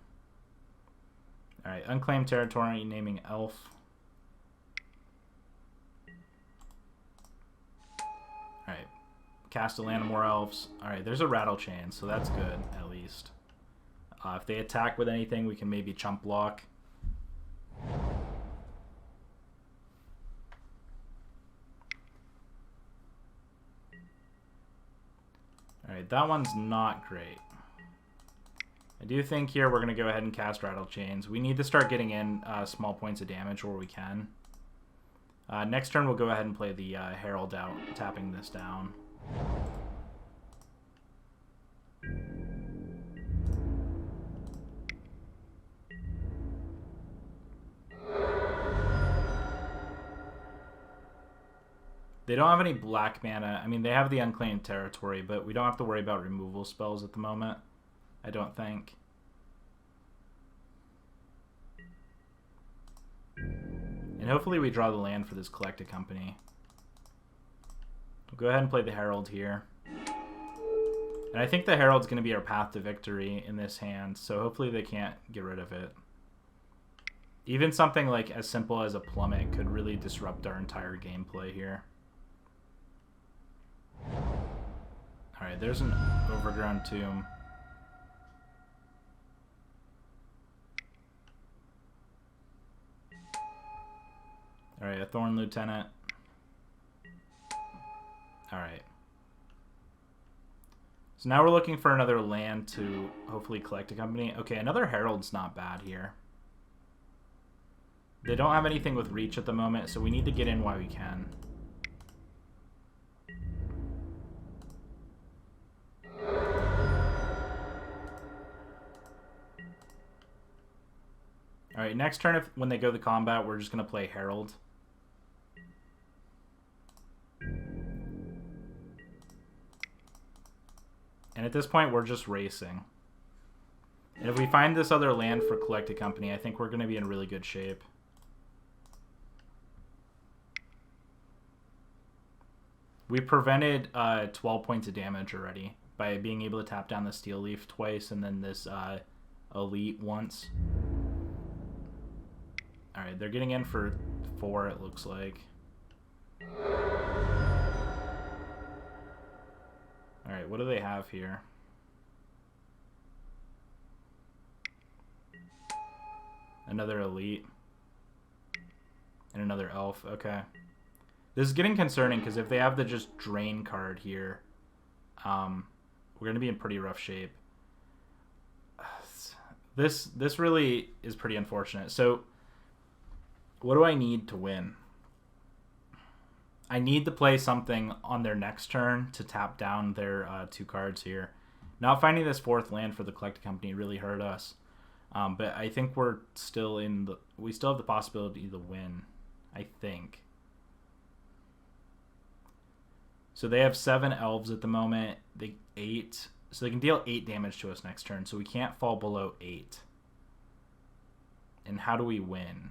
Alright, Unclaimed Territory, naming Elf. Alright, cast a land of more Elves. Alright, there's a Rattle Chain, so that's good, at least. If they attack with anything, we can maybe chump block. Alright, that one's not great. I do think here we're going to go ahead and cast Rattle Chains. We need to start getting in small points of damage where we can. Next turn we'll go ahead and play the Herald out, tapping this down. They don't have any black mana. I mean, they have the unclaimed territory, but we don't have to worry about removal spells at the moment, I don't think. And hopefully we draw the land for this Collected Company. We'll go ahead and play the Herald here. And I think the Herald's going to be our path to victory in this hand, so hopefully they can't get rid of it. Even something like as simple as a Plummet could really disrupt our entire gameplay here. Alright, there's an Overgrown Tomb. Alright, a Thorn Lieutenant. Alright. So now we're looking for another land to hopefully collect a company. Okay, another Herald's not bad here. They don't have anything with reach at the moment, so we need to get in while we can. Alright, next turn, when they go to combat, we're just going to play Herald. And at this point, we're just racing. And if we find this other land for Collected Company, I think we're going to be in really good shape. We prevented 12 points of damage already by being able to tap down the Steel Leaf twice and then this Elite once. Alright, they're getting in for 4, it looks like. Alright, what do they have here? Another Elite. And another Elf, okay. This is getting concerning because if they have the just Drain card here, we're going to be in pretty rough shape. This really is pretty unfortunate. So, what do I need to win? I need to play something on their next turn to tap down their 2 cards here. Not finding this 4th land for the Collected Company really hurt us. But I think we're still we still have the possibility to win, I think. So they have 7 elves at the moment. 8. So they can deal 8 damage to us next turn. So we can't fall below 8. And how do we win?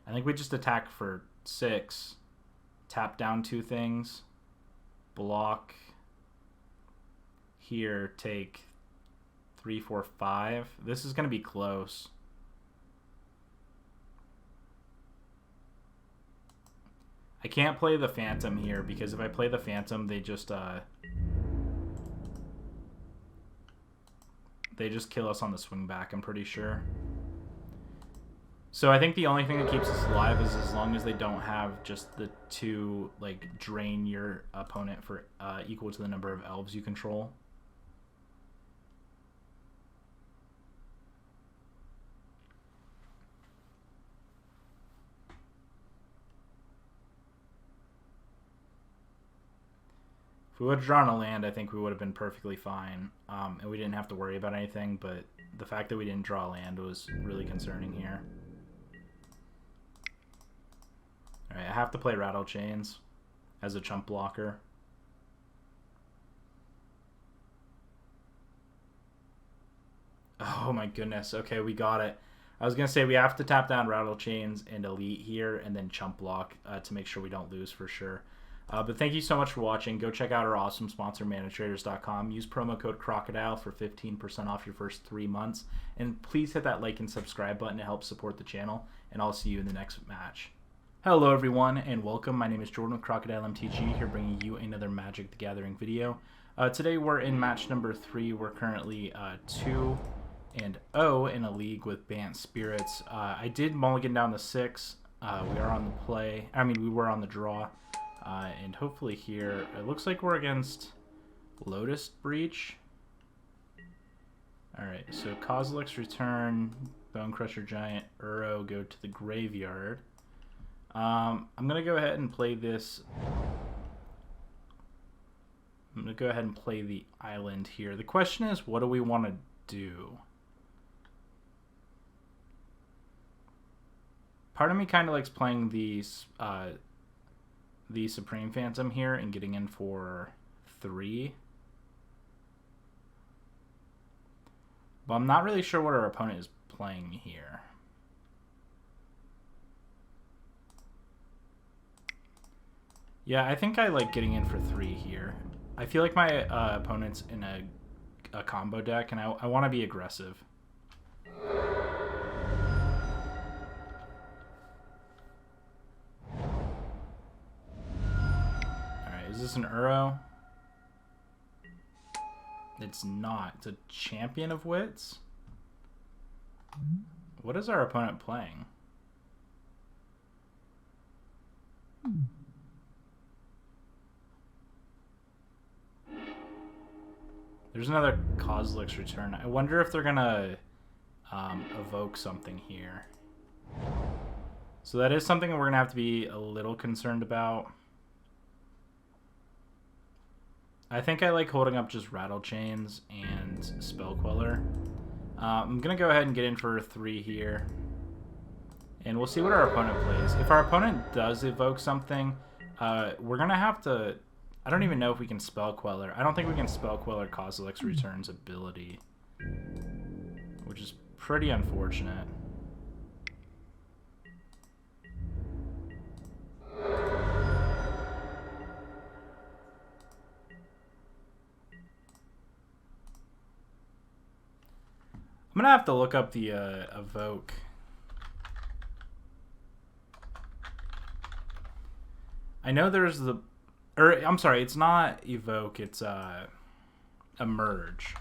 I think we just attack for 6. Tap down 2 things. Block. Here, take 3, 4, 5. This is going to be close. I can't play the Phantom here because if I play the Phantom, they just kill us on the swing back, I'm pretty sure. So I think the only thing that keeps us alive is as long as they don't have just the 2, like, drain your opponent for equal to the number of elves you control. If we would have drawn a land, I think we would have been perfectly fine, and we didn't have to worry about anything, but the fact that we didn't draw land was really concerning here. Alright, I have to play Rattle Chains as a chump blocker. Oh my goodness, okay, we got it. I was going to say we have to tap down Rattle Chains and Elite here, and then chump block to make sure we don't lose for sure. But thank you so much for watching. Go check out our awesome sponsor, manatraders.com. Use promo code Crocodile for 15% off your first 3 months. And please hit that like and subscribe button to help support the channel. And I'll see you in the next match. Hello everyone and welcome. My name is Jordan with Crocodile MTG, here bringing you another Magic the Gathering video. Today we're in match number 3. We're currently 2-0 in a league with Bant Spirits. I did mulligan down to 6. We are on the play. I mean, we were on the draw. And hopefully here, it looks like we're against Lotus Breach. Alright, so Kozilek's Return, Bone Crusher Giant, Uro go to the graveyard. I'm going to go ahead and play this. I'm going to go ahead and play the island here. The question is, what do we want to do? Part of me kind of likes playing these the Supreme Phantom here and getting in for 3. But I'm not really sure what our opponent is playing here. Yeah, I think I like getting in for 3 here. I feel like my opponent's in a combo deck, and I want to be aggressive. Alright, is this an Uro? It's not. It's a Champion of Wits? What is our opponent playing? There's another Kozilek's Return. I wonder if they're gonna evoke something here. So that is something we're gonna have to be a little concerned about. I think I like holding up just Rattle Chains and Spell Queller. I'm gonna go ahead and get in for 3 here. And we'll see what our opponent plays. If our opponent does evoke something, we're gonna have to... I don't even know if we can Spell Queller. I don't think we can Spell Queller Kozilek's Return's ability, which is pretty unfortunate. I'm gonna have to look up the evoke. I know there's the... Or, I'm sorry, it's not evoke, it's emerge.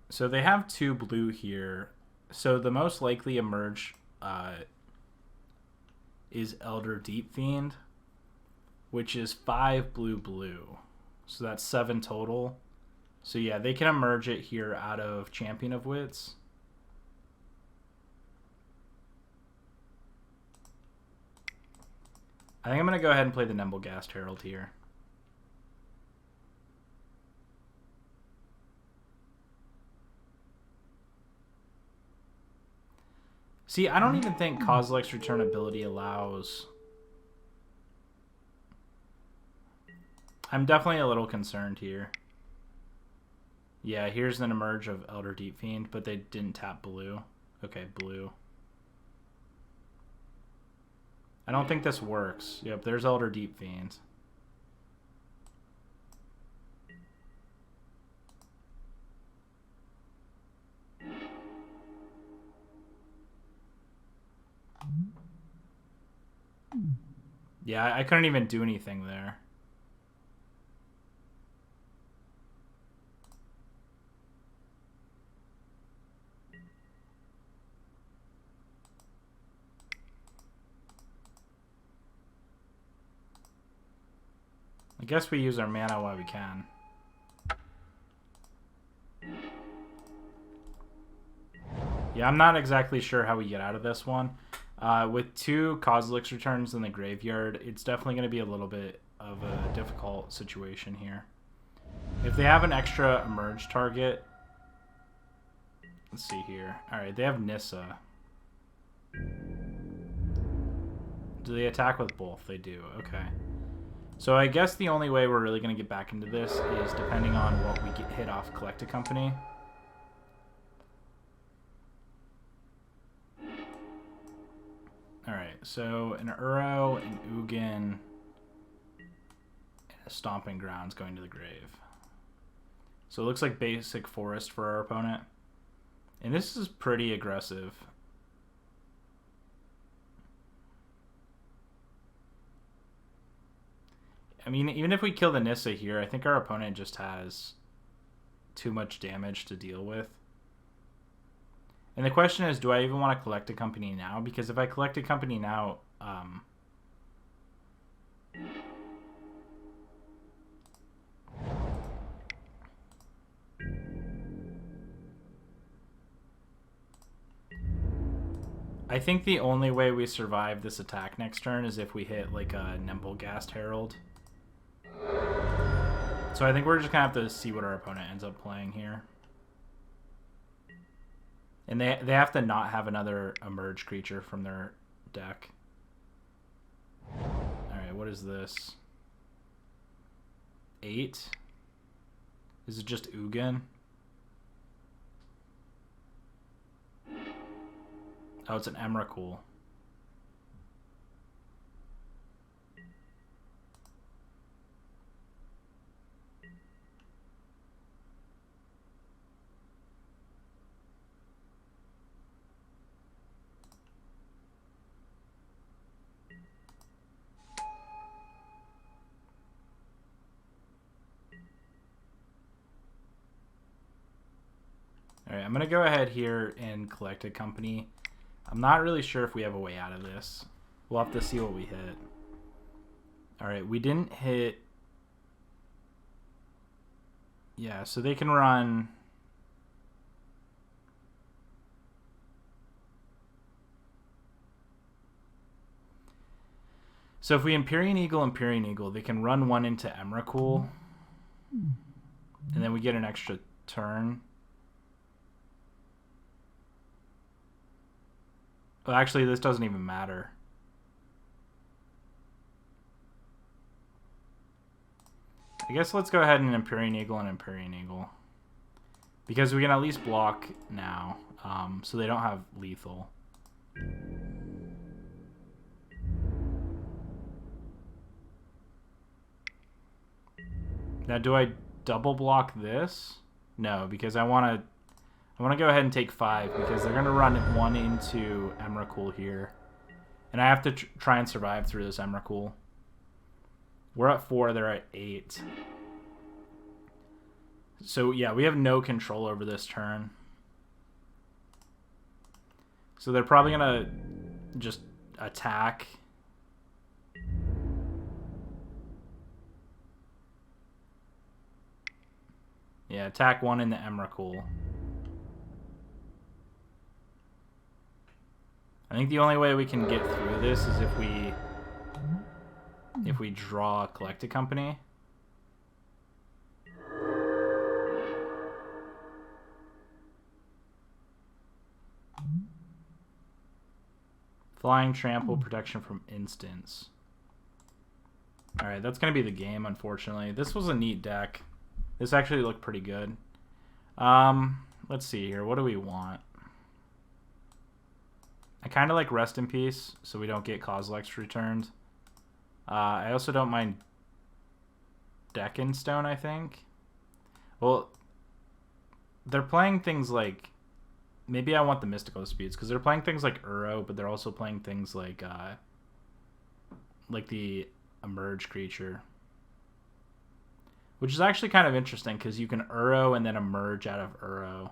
So they have 2 blue here. So the most likely emerge is Elder Deep Fiend, which is 5 blue. So that's 7 total. So yeah, they can emerge it here out of Champion of Wits. I think I'm going to go ahead and play the Nemblegast Herald here. See, I don't even think Kozilek's Return ability allows... I'm definitely a little concerned here. Yeah, here's an emerge of Elder Deep Fiend, but they didn't tap blue. Okay, blue. I don't think this works. Yep, there's Elder Deep Fiend. Yeah, I couldn't even do anything there. I guess we use our mana while we can. Yeah, I'm not exactly sure how we get out of this one. With 2 Kozilek's Returns in the graveyard, it's definitely going to be a little bit of a difficult situation here. If they have an extra emerge target... Let's see here. Alright, they have Nissa. Do they attack with both? They do. Okay. So I guess the only way we're really going to get back into this is depending on what we get hit off Collect a Company. Alright, so an Uro, an Ugin, and a Stomping Grounds going to the grave. So it looks like basic forest for our opponent. And this is pretty aggressive. I mean, even if we kill the Nissa here, I think our opponent just has too much damage to deal with. And the question is, do I even want to collect a company now? Because if I collect a company now... I think the only way we survive this attack next turn is if we hit like a Nemblegast Herald. So I think we're just going to have to see what our opponent ends up playing here. And they have to not have another emerge creature from their deck. Alright, what is this? 8? Is it just Ugin? Oh, it's an Emrakul. Alright, I'm going to go ahead here and collect a company. I'm not really sure if we have a way out of this. We'll have to see what we hit. Alright, we didn't hit... Yeah, so they can run... So if we Empyrean Eagle, they can run one into Emrakul. And then we get an extra turn. Well, actually, this doesn't even matter. I guess let's go ahead and Empyrean Eagle. Because we can at least block now. So they don't have lethal. Now, do I double block this? No, because I want to go ahead and take 5 because they're going to run 1 into Emrakul here. And I have to try and survive through this Emrakul. We're at 4, they're at 8. So, yeah, we have no control over this turn. So they're probably going to just attack. Yeah, attack 1 in the Emrakul. I think the only way we can get through this is if we draw a collected company. Flying trample, protection from instants. Alright, that's going to be the game, unfortunately. This was a neat deck. This actually looked pretty good. Let's see here. What do we want? I kind of like Rest in Peace, so we don't get Kozilek's returned. I also don't mind Stone, I think. Well, they're playing things like... Maybe I want the Mystical Disputes, because they're playing things like Uro, but they're also playing things like the Emerge creature. Which is actually kind of interesting, because you can Uro and then Emerge out of Uro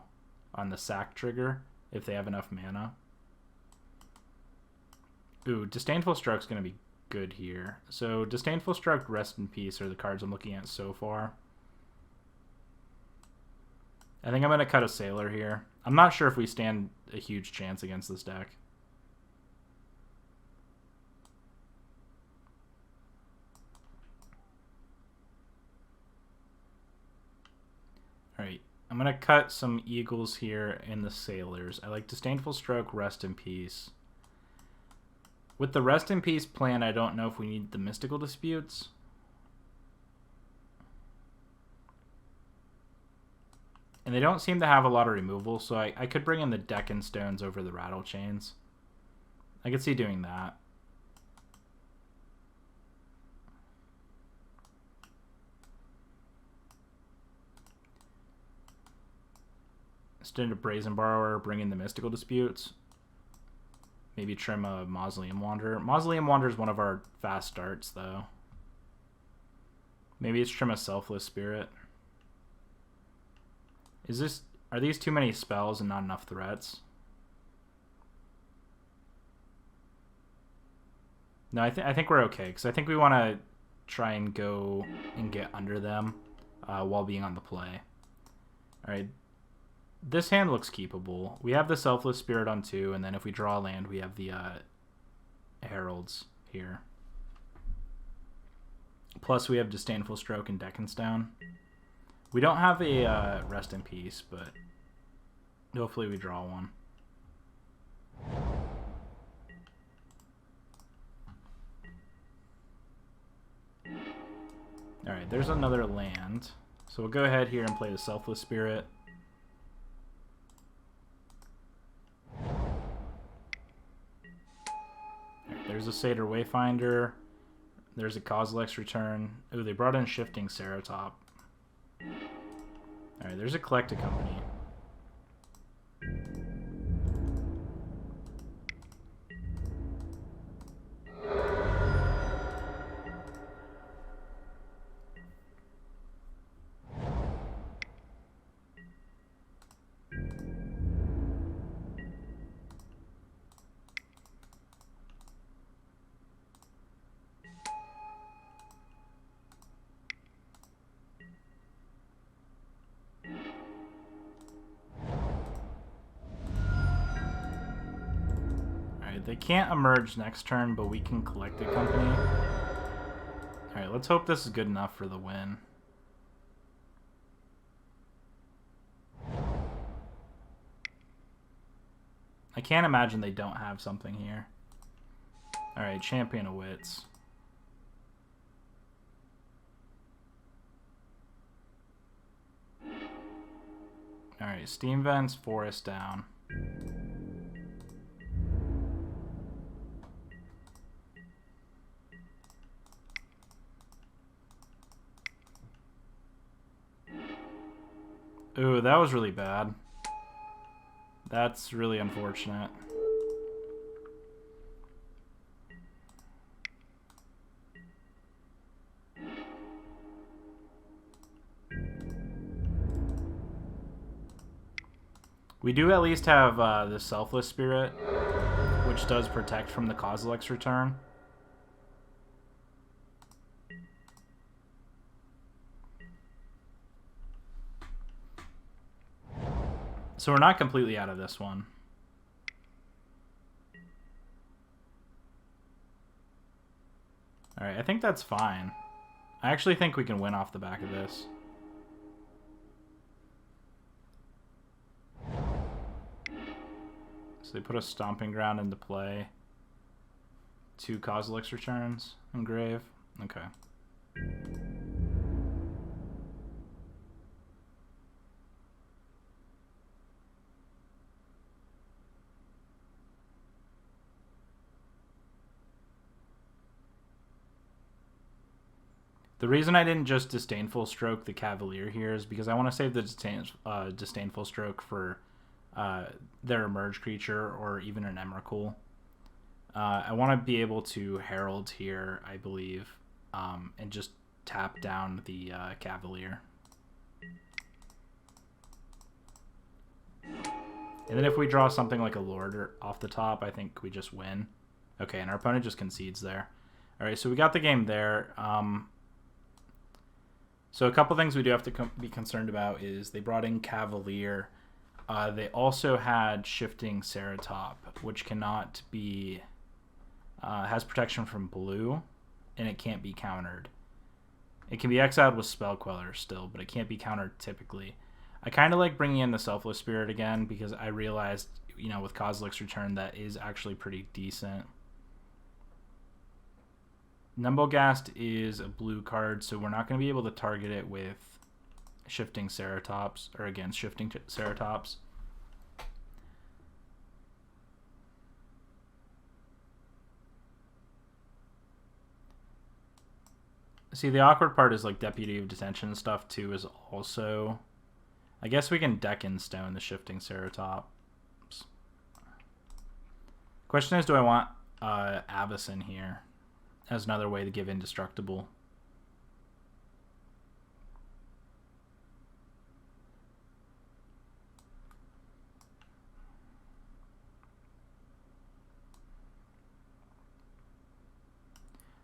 on the sack trigger, if they have enough mana. Ooh, Disdainful Stroke's going to be good here. So, Disdainful Stroke, Rest in Peace are the cards I'm looking at so far. I think I'm going to cut a Sailor here. I'm not sure if we stand a huge chance against this deck. Alright, I'm going to cut some Eagles here in the Sailors. I like Disdainful Stroke, Rest in Peace. With the Rest in Peace plan, I don't know if we need the Mystical Disputes. And they don't seem to have a lot of removal, so I could bring in the Deccan Stones over the Rattle Chains. I could see doing that. Instead of Brazen Borrower, bring in the Mystical Disputes. Maybe trim a Mausoleum Wanderer. Mausoleum Wanderer is one of our fast starts, though. Maybe it's trim a Selfless Spirit. Are these too many spells and not enough threats? No, I think we're okay, because I think we want to try and go and get under them while being on the play. Alright. This hand looks keepable. We have the Selfless Spirit on 2, and then if we draw land, we have the Heralds here. Plus, we have Disdainful Stroke and Deccan Stone. We don't have a Rest in Peace, but hopefully we draw one. Alright, there's another land. So we'll go ahead here and play the Selfless Spirit. Right, there's a Satyr Wayfinder. There's a Kozilek's Return. Ooh, they brought in Shifting Ceratop. Alright, there's a Collect a Company. They can't emerge next turn, but we can Collect a Company. Alright, let's hope this is good enough for the win. I can't imagine they don't have something here. Alright, Champion of Wits. Alright, Steam Vents, Forest down. Ooh, that was really bad. That's really unfortunate. We do at least have the Selfless Spirit, which does protect from the Kozilek's Return. So we're not completely out of this one. Alright, I think that's fine. I actually think we can win off the back of this. So they put a Stomping Ground into play. 2 Kozilek's Returns. Engrave. Okay. The reason I didn't just Disdainful Stroke the Cavalier here is because I want to save the Disdainful Stroke for their Emerge creature or even an Emrakul. I want to be able to Herald here, I believe, and just tap down the Cavalier. And then if we draw something like a Lord off the top, I think we just win. Okay, and our opponent just concedes there. All right, so we got the game there. So a couple things we do have to be concerned about is they brought in Cavalier. They also had Shifting Ceratop, which cannot be... has protection from blue, and it can't be countered. It can be exiled with Spell Queller still, but it can't be countered typically. I kind of like bringing in the Selfless Spirit again because I realized, you know, with Kozilek's Return, that is actually pretty decent. Numblegast is a blue card, so we're not going to be able to target it with Shifting Ceratops, or against Shifting Ceratops. See, the awkward part is like Deputy of Detention stuff too is also... I guess we can deck in stone the Shifting Ceratops. Question is, do I want Avacyn here as another way to give Indestructible?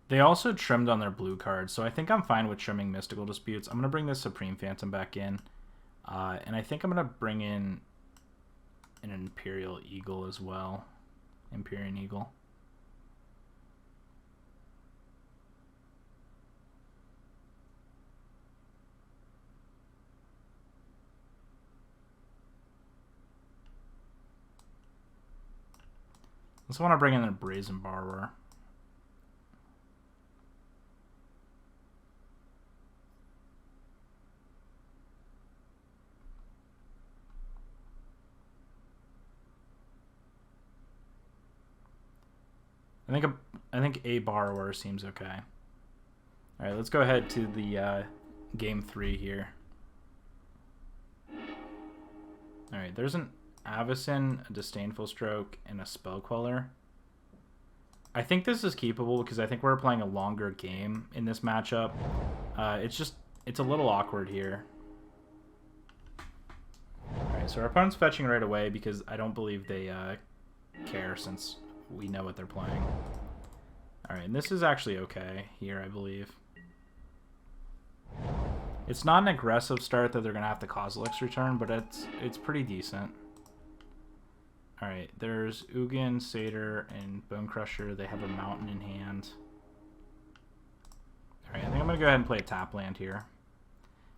They also trimmed on their blue cards, so I think I'm fine with trimming Mystical Disputes. I'm going to bring this Supreme Phantom back in. And I think I'm going to bring in an Imperial Eagle as well. Empyrean Eagle. also want to bring in a Brazen Borrower. I think a Borrower seems okay. All right, let's go ahead to the game 3 here. All right, there's an Avacyn, a Disdainful Stroke, and a Spell Queller. I think this is keepable because I think we're playing a longer game in this matchup. It's a little awkward here. All right, so our opponent's fetching right away because I don't believe they care since we know what they're playing. All right, and this is actually okay here, I believe. It's not an aggressive start that they're going to have to Kozilek's return, but it's pretty decent. All right, there's Ugin, Satyr, and Bone Crusher. They have a Mountain in hand. All right, I think I'm going to go ahead and play a tap land here.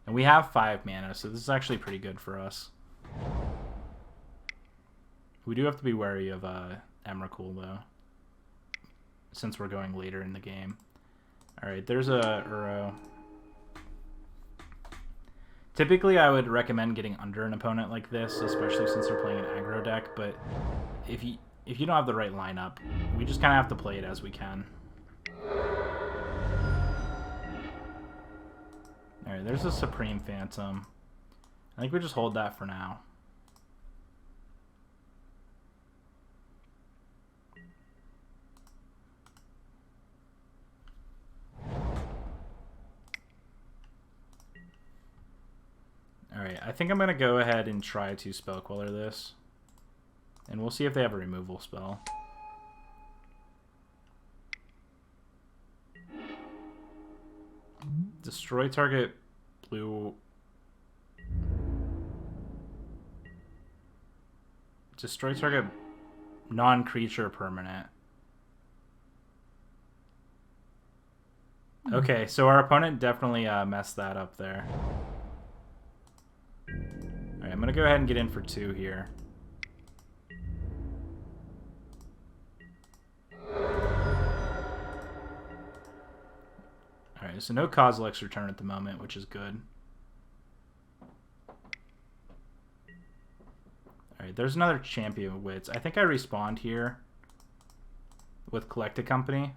And we have 5 mana, so this is actually pretty good for us. We do have to be wary of Emrakul, though, since we're going later in the game. All right, there's a Uro. Typically, I would recommend getting under an opponent like this, especially since they're playing an aggro deck, but if you don't have the right lineup, we just kind of have to play it as we can. Alright, there's a Supreme Phantom. I think we just hold that for now. Alright, I think I'm going to go ahead and try to Spell Queller this. And we'll see if they have a removal spell. Destroy target blue... Destroy target non-creature permanent. Okay, so our opponent definitely messed that up there. Alright, I'm going to go ahead and get in for 2 here. Alright, so no Kozilek's return at the moment, which is good. Alright, there's another Champion of Wits. I think I respawned here with Collect a Company.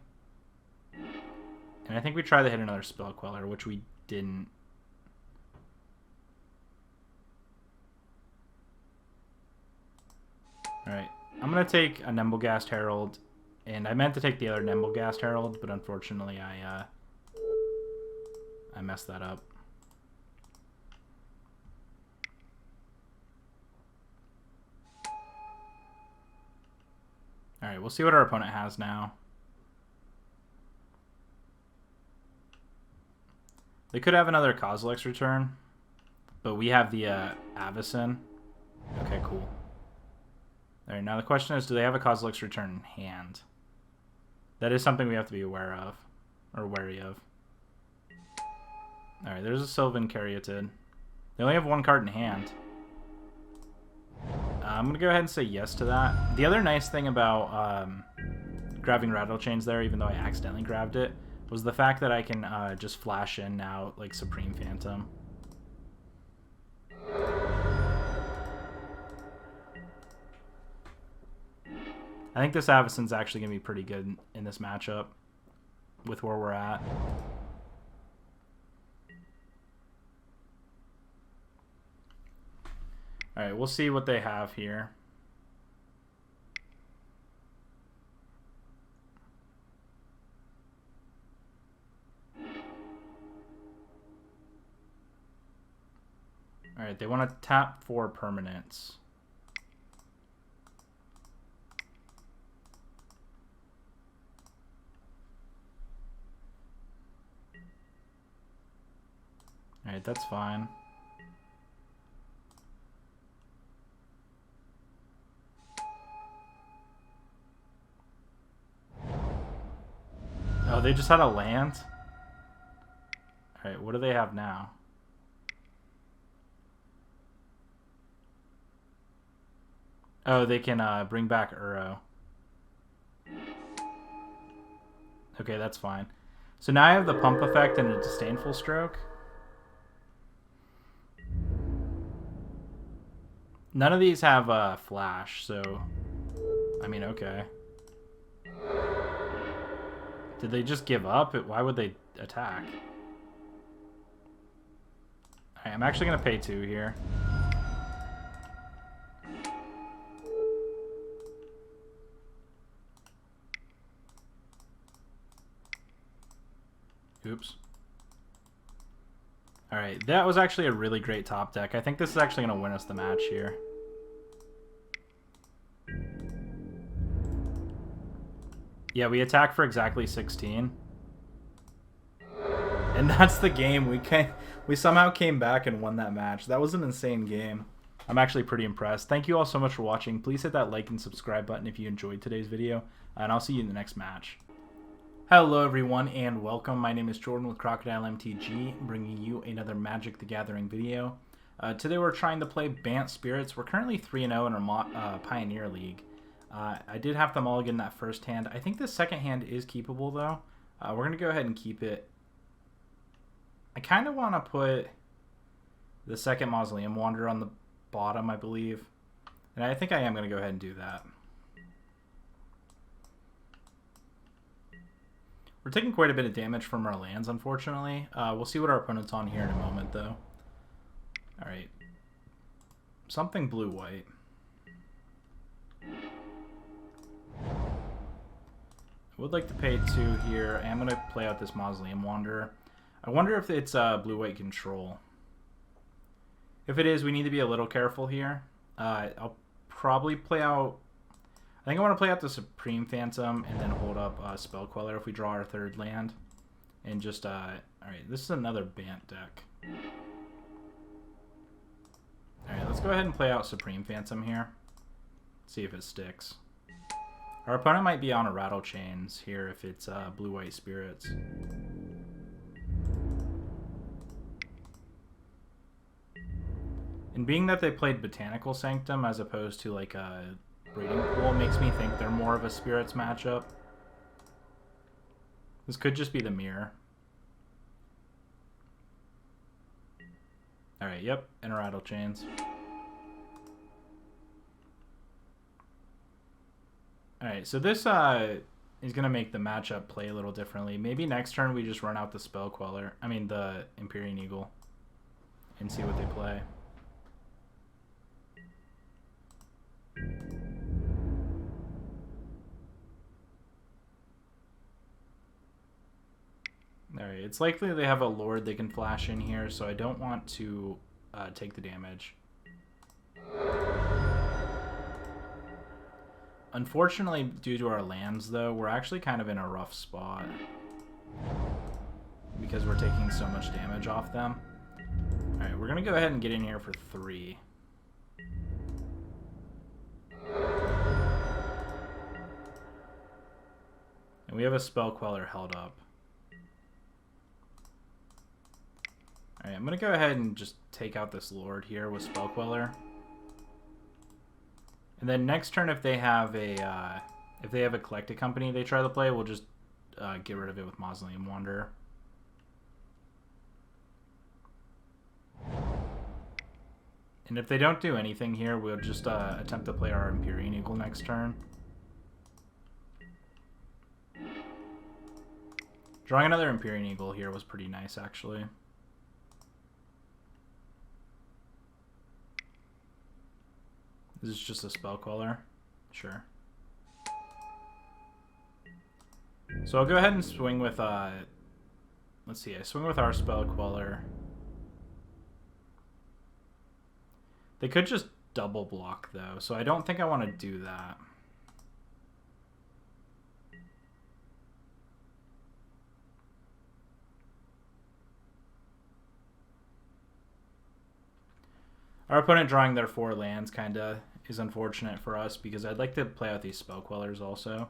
And I think we tried to hit another Spell Queller, which we didn't. Alright, I'm going to take a Nemblegast Herald, and I meant to take the other Nemblegast Herald, but unfortunately I messed that up. Alright, we'll see what our opponent has now. They could have another Kozilek's return, but we have the Avacyn. Okay, cool. Alright, now the question is, do they have a Kozilek's return in hand? That is something we have to be aware of, or wary of. Alright, there's a Sylvan Caryatid. They only have 1 card in hand. I'm going to go ahead and say yes to that. The other nice thing about grabbing Rattle Chains there, even though I accidentally grabbed it, was the fact that I can just flash in now, like Supreme Phantom. I think this Avacyn's actually going to be pretty good in this matchup with where we're at. Alright, we'll see what they have here. Alright, they want to tap 4 permanents. Alright, that's fine. Oh, they just had a land? Alright, what do they have now? Oh, they can bring back Uro. Okay, that's fine. So now I have the pump effect and a disdainful stroke. None of these have flash, so I mean, okay. Did they just give up? Why would they attack? Alright, I'm actually going to pay 2 here. Oops. Alright, that was actually a really great top deck. I think this is actually going to win us the match here. Yeah, we attack for exactly 16. And that's the game. We somehow came back and won that match. That was an insane game. I'm actually pretty impressed. Thank you all so much for watching. Please hit that like and subscribe button if you enjoyed today's video. And I'll see you in the next match. Hello everyone and welcome. My name is Jordan with Crocodile MTG, bringing you another Magic the Gathering video. Today we're trying to play Bant Spirits. We're currently 3-0 in our Pioneer League. I did have to mulligan that first hand. I think the second hand is keepable though. We're going to go ahead and keep it. I kind of want to put the second Mausoleum Wanderer on the bottom, I believe. And I think I am going to go ahead and do that. We're taking quite a bit of damage from our lands, unfortunately. We'll see what our opponent's on here in a moment, though. Alright. Something blue-white. I would like to pay 2 here. I am going to play out this Mausoleum Wanderer. I wonder if it's blue-white control. If it is, we need to be a little careful here. I'll probably play out... I think I want to play out the Supreme Phantom and then hold up Spell Queller if we draw our third land. And just, alright, this is another Bant deck. Alright, let's go ahead and play out Supreme Phantom here. See if it sticks. Our opponent might be on a Rattle Chains here if it's blue-white spirits. And being that they played Botanical Sanctum as opposed to like a Breeding Pool makes me think they're more of a Spirits matchup. This could just be the mirror. Alright, yep, and a Rattle Chains. Alright, so this is going to make the matchup play a little differently. Maybe next turn we just run out the Spell Queller, I mean the Empyrean Eagle, and see what they play. Alright, it's likely they have a Lord they can flash in here, so I don't want to take the damage. Unfortunately, due to our lands, though, we're actually kind of in a rough spot. Because we're taking so much damage off them. Alright, we're going to go ahead and get in here for 3. And we have a Spell Queller held up. Alright, I'm going to go ahead and just take out this Lord here with Spell Queller. And then next turn, if they have a Collected Company they try to play, we'll just get rid of it with Mausoleum Wanderer. And if they don't do anything here, we'll just attempt to play our Empyrean Eagle next turn. Drawing another Empyrean Eagle here was pretty nice, actually. This is just a Spell Queller. Sure. So I'll go ahead and swing with, let's see, I swing with our Spell Queller. They could just double block, though, so I don't think I want to do that. Our opponent drawing their 4 lands kind of is unfortunate for us because I'd like to play out these Spell Quellers also.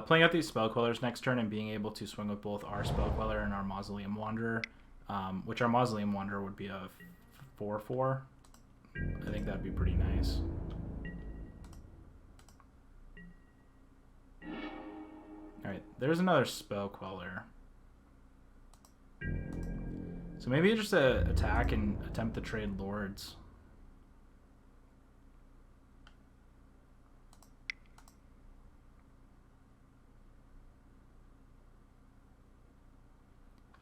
Playing out these Spell Quellers next turn and being able to swing with both our Spell Queller and our Mausoleum Wanderer, which our Mausoleum Wanderer would be a 4/4. I think that'd be pretty nice. Alright, there's another Spell Queller. So maybe just attack and attempt to trade Lords.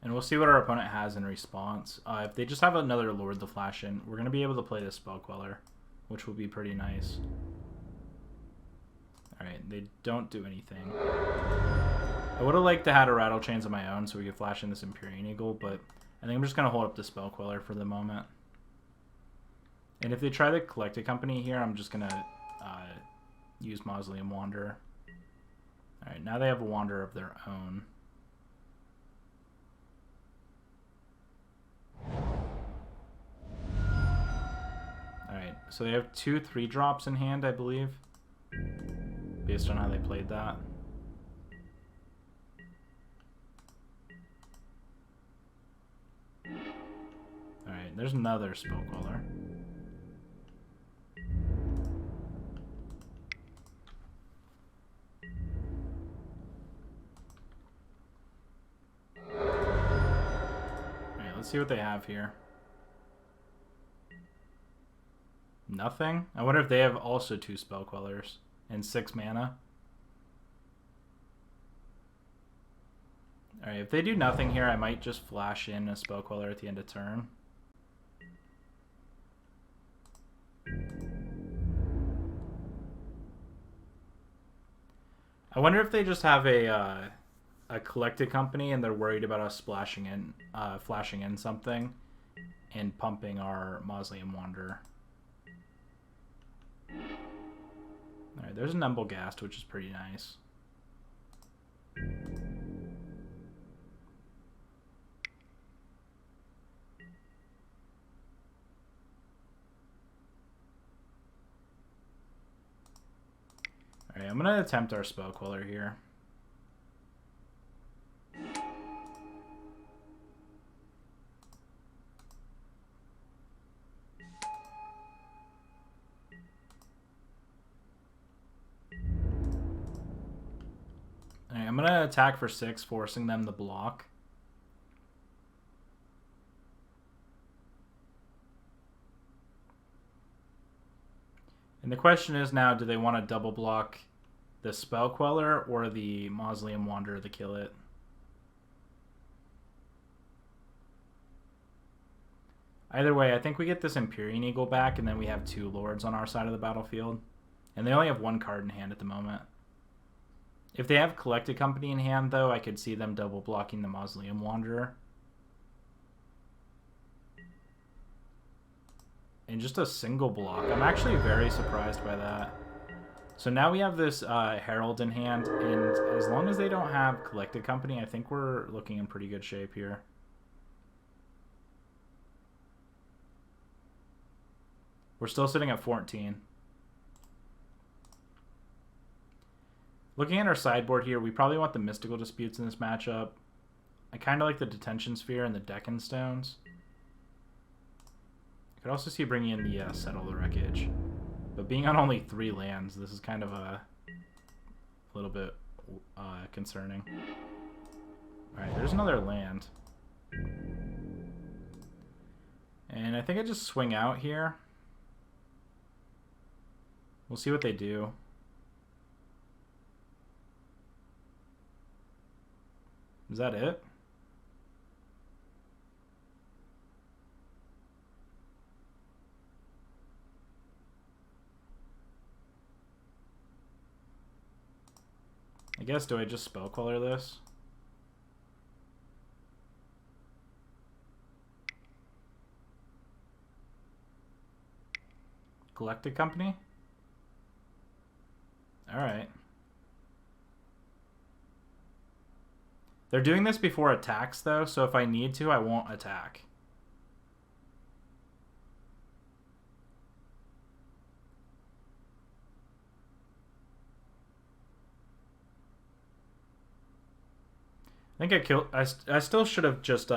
And we'll see what our opponent has in response. If they just have another Lord to flash in, we're going to be able to play this Spell Queller, which will be pretty nice. Alright, they don't do anything. I would have liked to have a Rattle Chains of my own so we could flash in this Empyrean Eagle, but I think I'm just going to hold up the Spell Queller for the moment. And if they try the Collected Company here, I'm just going to use Mausoleum Wanderer. Alright, now they have a Wanderer of their own. Alright, so they have 2 3-drops in hand, I believe, based on how they played that. Alright, there's another Spell Queller. Alright, let's see what they have here. Nothing? I wonder if they have also 2 Spell Quellers and 6 mana. Alright, if they do nothing here, I might just flash in a Spell Queller at the end of turn. I wonder if they just have a Collected Company and they're worried about us flashing in something and pumping our Mausoleum Wanderer. Alright, there's an Embelgast, which is pretty nice. Alright, I'm going to attempt our Spell Queller here. Alright, I'm going to attack for 6, forcing them to block. And the question is now, do they want to double block the Spell Queller or the Mausoleum Wanderer to kill it? Either way, I think we get this Empyrean Eagle back, and then we have 2 Lords on our side of the battlefield. And they only have 1 card in hand at the moment. If they have Collected Company in hand, though, I could see them double blocking the Mausoleum Wanderer. And just a single block. I'm actually very surprised by that. So now we have this Herald in hand, and as long as they don't have Collected Company, I think we're looking in pretty good shape here. We're still sitting at 14. Looking at our sideboard here, we probably want the Mystical Disputes in this matchup. I kind of like the Detention Sphere and the Deccan Stones. I could also see bringing in the Settle the Wreckage. But being on only 3 lands, this is kind of a little bit concerning. Alright, there's another land. And I think I just swing out here. We'll see what they do. Is that it? I guess, do I just Spell Queller this? Collected Company? Alright. They're doing this before attacks, though, so if I need to, I won't attack. I think I still should have just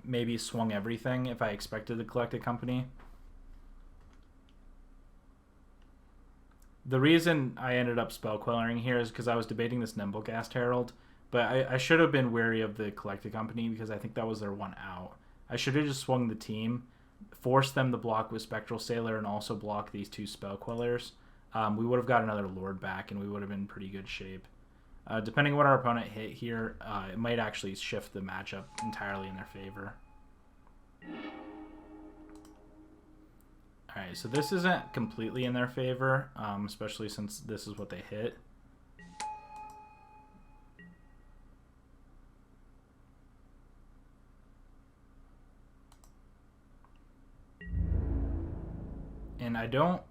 maybe swung everything if I expected the Collected Company. The reason I ended up Spell Quellering here is because I was debating this Embelgast Herald, But I should have been wary of the Collected Company because I think that was their one out. I should have just swung the team, forced them to block with Spectral Sailor and also block these 2 Spell Quellers. We would have got another Lord back and we would have been in pretty good shape. Depending on what our opponent hit here, it might actually shift the matchup entirely in their favor. Alright, so this isn't completely in their favor, especially since this is what they hit. And I don't...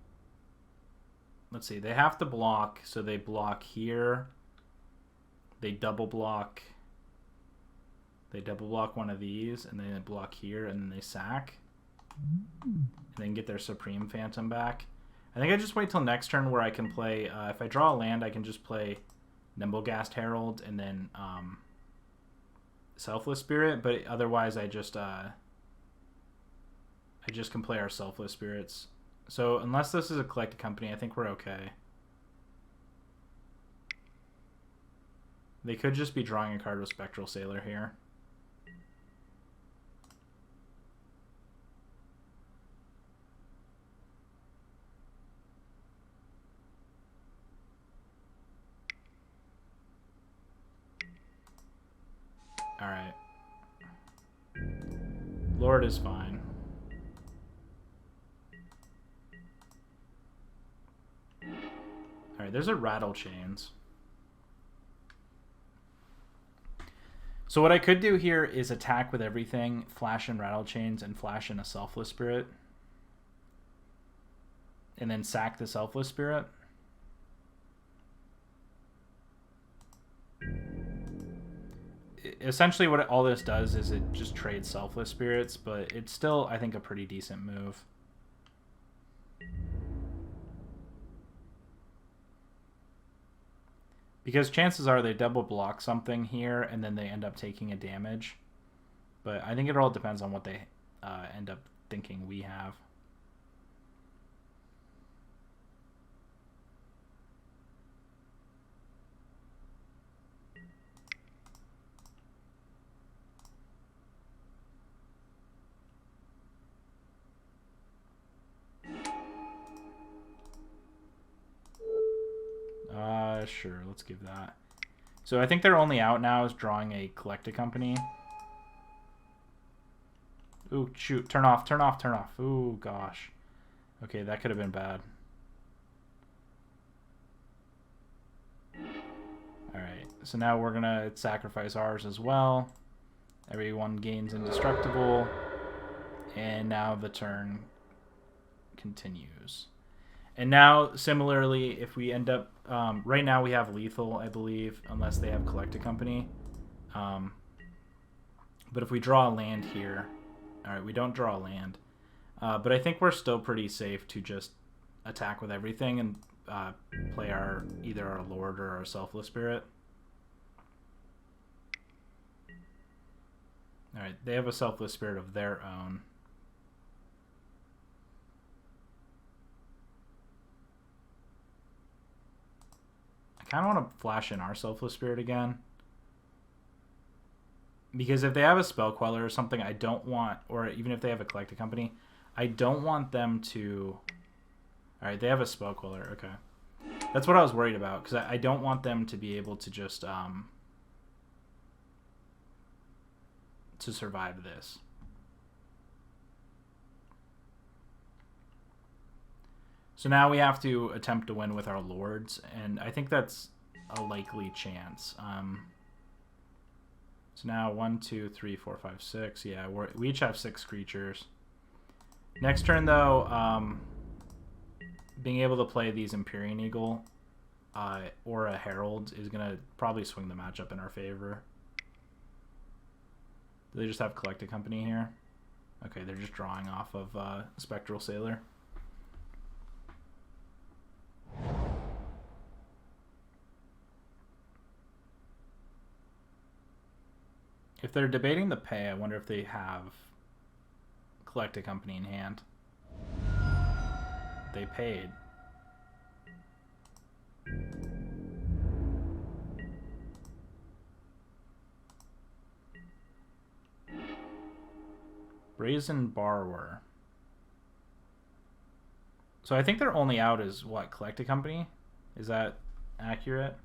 Let's see, they have to block, so they block here. They double block. They double block one of these, and then they block here, and then they sack. And then get their Supreme Phantom back. I think I just wait till next turn where I can play... if I draw a land, I can just play Nimblegast Herald and then Selfless Spirit, but otherwise I just can play our Selfless Spirits. So unless this is a Collected Company, I think we're okay. They could just be drawing a card with Spectral Sailor here. Alright. Lord is fine. Alright, there's a Rattle Chains. So what I could do here is attack with everything, flash in Rattle Chains, and flash in a Selfless Spirit. And then sack the Selfless Spirit. Essentially what all this does is it just trades Selfless Spirits, but it's still, I think, a pretty decent move. Because chances are they double block something here and then they end up taking a damage. But I think it all depends on what they end up thinking we have. Sure, let's give that. So I think their only out now is drawing a Collected Company. Ooh, shoot. Turn off, turn off, turn off. Ooh, gosh. Okay, that could have been bad. Alright, so now we're going to sacrifice ours as well. Everyone gains Indestructible. And now the turn continues. And now, similarly, if we end up... right now we have lethal, I believe, unless they have Collected Company. But if we draw a land here... Alright, we don't draw a land. But I think we're still pretty safe to just attack with everything and play either our Lord or our Selfless Spirit. Alright, they have a Selfless Spirit of their own. I kind of want to flash in our Selfless Spirit again. Because if they have a Spell Queller or something, I don't want... Or even if they have a Collected Company, I don't want them to... Alright, they have a Spell Queller. Okay. That's what I was worried about. Because I don't want them to be able to just... to survive this. So now we have to attempt to win with our Lords, and I think that's a likely chance. So now 1, 2, 3, 4, 5, 6. Yeah, we each have 6 creatures. Next turn, though, being able to play these Empyrean Eagle or a Herald is going to probably swing the matchup in our favor. Do they just have Collected Company here? Okay, they're just drawing off of Spectral Sailor. If they're debating the pay, I wonder if they have Collected Company in hand. They paid. Brazen Borrower. So I think their only out is what? Collect a Company? Is that accurate?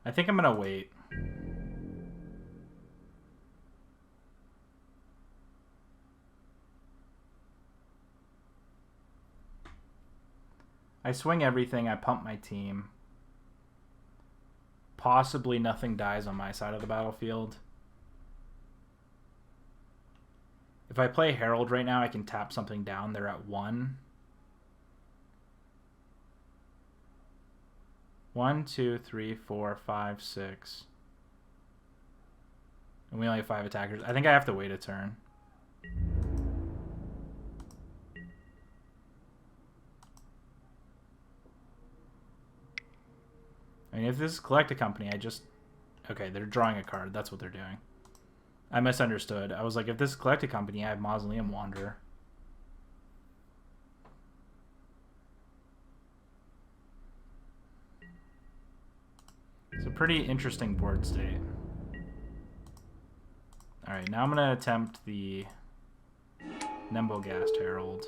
I think I'm going to wait. I swing everything. I pump my team. Possibly nothing dies on my side of the battlefield. If I play Herald right now, I can tap something down. They're at 1. 1, 2, 3, 4, 5, 6. And we only have 5 attackers. I think I have to wait a turn. I mean, if this is Collect a Company, I just... Okay, they're drawing a card. That's what they're doing. I misunderstood. I was like, if this is Collect a Company, I have Mausoleum Wanderer. It's a pretty interesting board state. Alright, now I'm going to attempt the Nembogast Herald.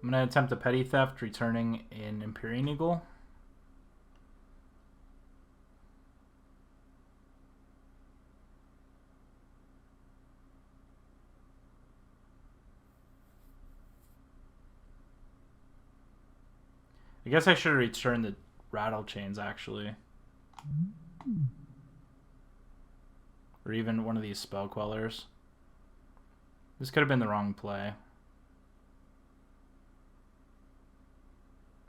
I'm going to attempt a Petty Theft, returning an Empyrean Eagle. I guess I should have returned the Rattle Chains, actually. Or even one of these Spell Quellers. This could have been the wrong play.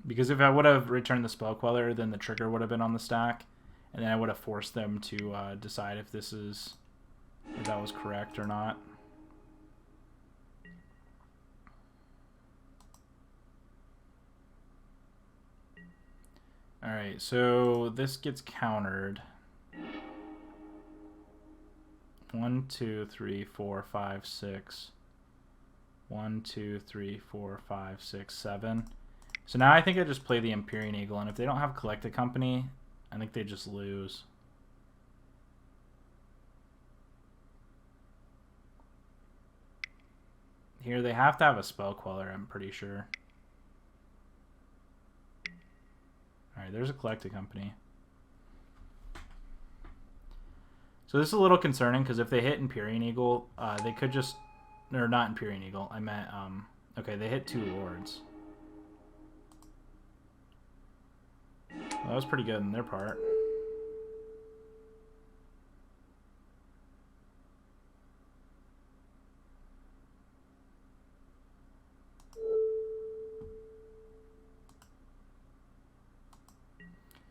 Because if I would have returned the Spell Queller, then the trigger would have been on the stack. And then I would have forced them to decide if that was correct or not. Alright, so this gets countered. 1, 2, 3, 4, 5, 6. 1, 2, 3, 4, 5, 6, 7. So now I think I just play the Empyrean Eagle, and if they don't have Collect a Company, I think they just lose. Here they have to have a Spell Queller, I'm pretty sure. Alright, there's a Collect a Company. So this is a little concerning, because if they hit Empyrean Eagle, they could just... Or not Empyrean Eagle, I meant... okay, they hit 2 Lords. Well, that was pretty good on their part.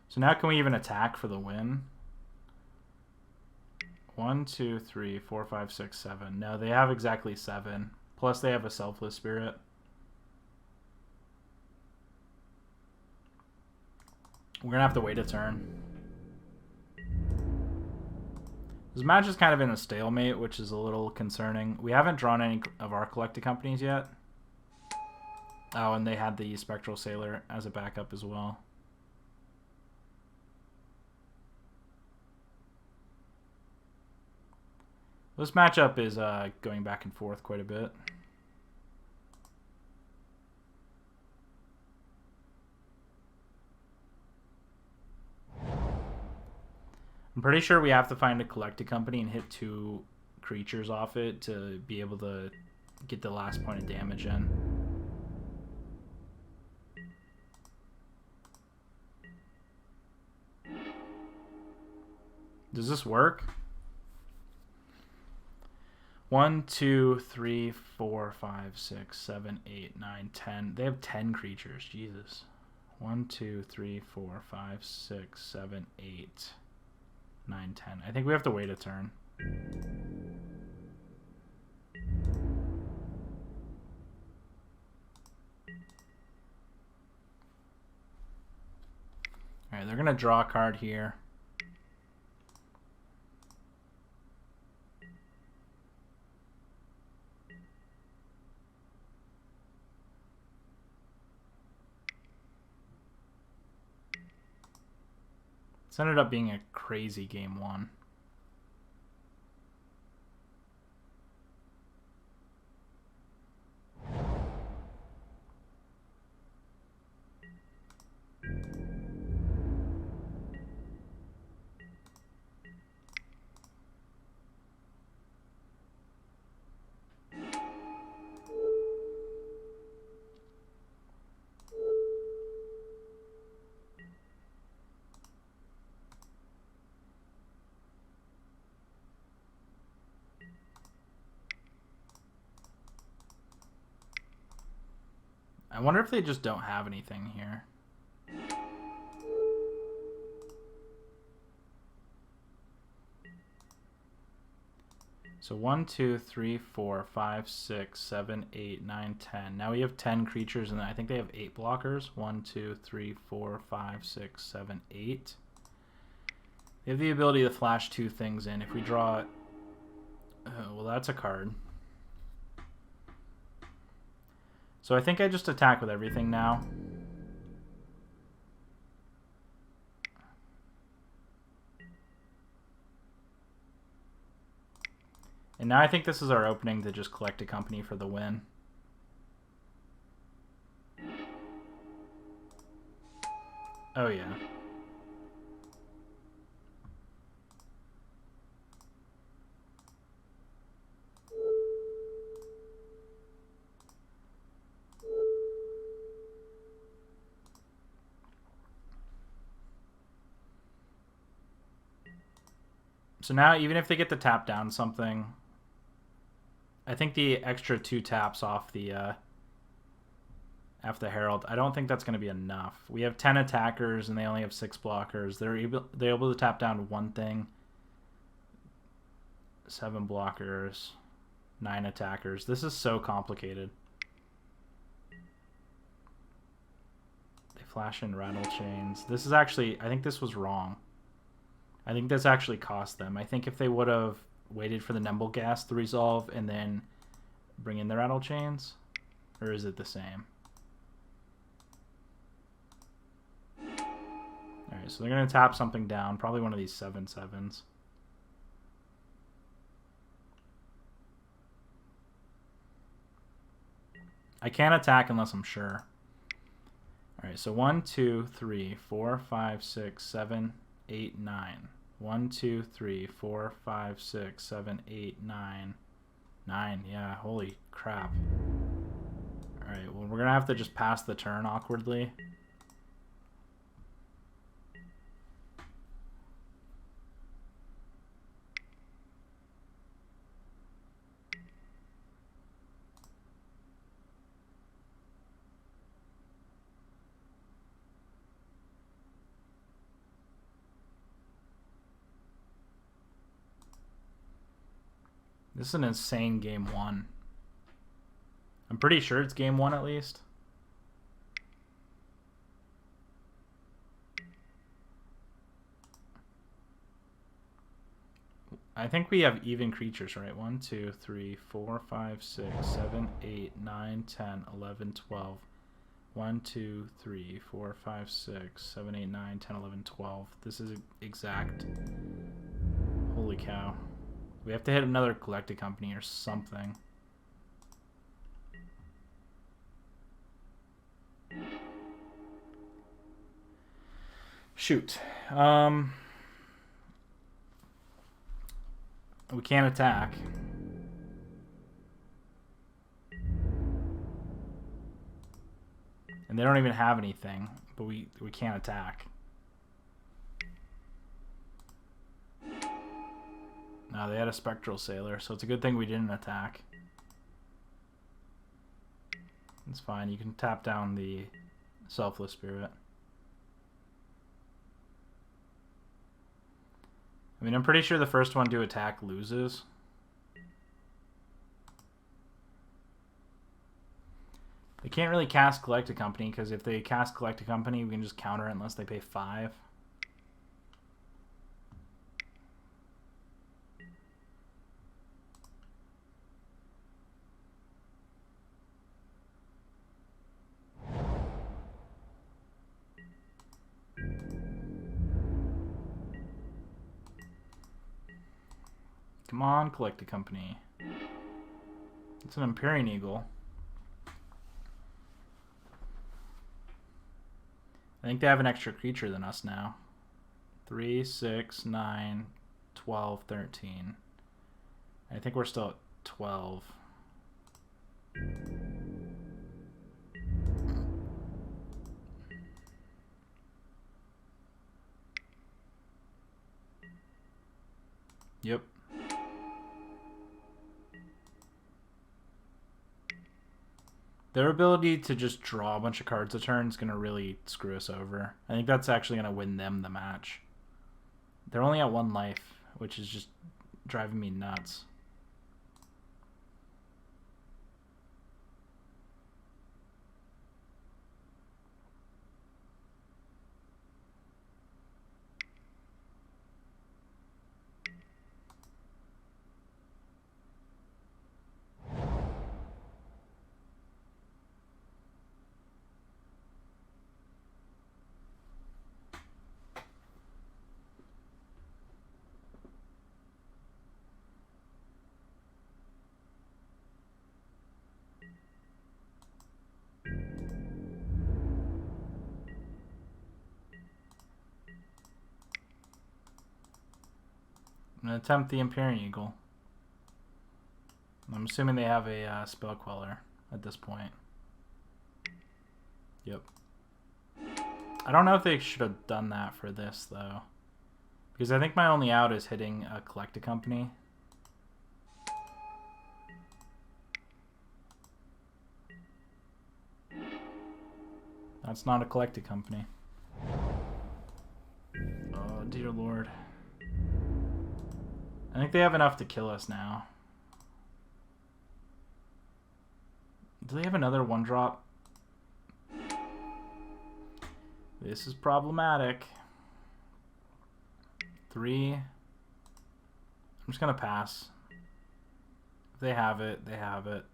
So now can we even attack for the win? 1, 2, 3, 4, 5, 6, 7. No, they have exactly 7. Plus they have a Selfless Spirit. We're going to have to wait a turn. This match is kind of in a stalemate, which is a little concerning. We haven't drawn any of our Collect a Companies yet. Oh, and they had the Spectral Sailor as a backup as well. This matchup is going back and forth quite a bit. I'm pretty sure we have to find a Collect a Company and hit 2 creatures off it to be able to get the last point of damage in. Does this work? 1, 2, 3, 4, 5, 6, 7, 8, 9, 10. They have 10 creatures. Jesus. 1, 2, 3, 4, 5, 6, 7, 8, 9, 10. I think we have to wait a turn. Alright, they're going to draw a card here. This ended up being a crazy game one. I wonder if they just don't have anything here. So 1, 2, 3, 4, 5, 6, 7, 8, 9, 10. Now we have 10 creatures, and I think they have 8 blockers. 1, 2, 3, 4, 5, 6, 7, 8. They have the ability to flash 2 things in. If we draw... well, that's a card. So I think I just attack with everything now. And now I think this is our opening to just collect a company for the win. Oh yeah. So now, even if they get to tap down something, I think the extra 2 taps off the Herald, I don't think that's going to be enough. We have 10 attackers, and they only have 6 blockers. They're able to tap down 1 thing. 7 blockers, 9 attackers. This is so complicated. They flash in Rattle Chains. This is actually, I think this was wrong. I think this actually cost them. I think if they would have waited for the Nimble Gas to resolve and then bring in the Rattle Chains, or is it the same? Alright, so they're going to tap something down, probably one of these 7/7s. I can't attack unless I'm sure. Alright, so 1, 2, 3, 4, 5, 6, 7, 8, 9. 1, 2, 3, 4, 5, 6, 7, 8, 9. 9, yeah, holy crap. Alright, well, we're going to have to just pass the turn awkwardly. This is an insane game one. I'm pretty sure it's game one at least. I think we have even creatures, right? 1, 2, 3, 4, 5, 6, 7, 8, 9, 10, 11, 12. 1, 2, 3, 4, 5, 6, 7, 8, 9, 10, 11, 12. This is exact. Holy cow. We have to hit another collected company or something. Shoot. We can't attack. And they don't even have anything, but we can't attack. No, they had a Spectral Sailor, so it's a good thing we didn't attack. It's fine. You can tap down the Selfless Spirit. I mean, I'm pretty sure the first one to attack loses. They can't really cast Collect a Company, because if they cast Collect a Company, we can just counter it unless they pay 5. Come on, Collect a Company. It's an Empyrean Eagle. I think they have an extra creature than us now. 3, 6, 9, 12, 13. I think we're still at 12. Yep. Their ability to just draw a bunch of cards a turn is going to really screw us over. I think that's actually going to win them the match. They're only at 1 life, which is just driving me nuts. I'm going to attempt the Empyrean Eagle. I'm assuming they have a Spell Queller at this point. Yep. I don't know if they should have done that for this, though. Because I think my only out is hitting a Collect a Company. That's not a Collect a Company. Oh, dear Lord. I think they have enough to kill us now. Do they have another 1-drop? This is problematic. 3. I'm just going to pass. If they have it, they have it.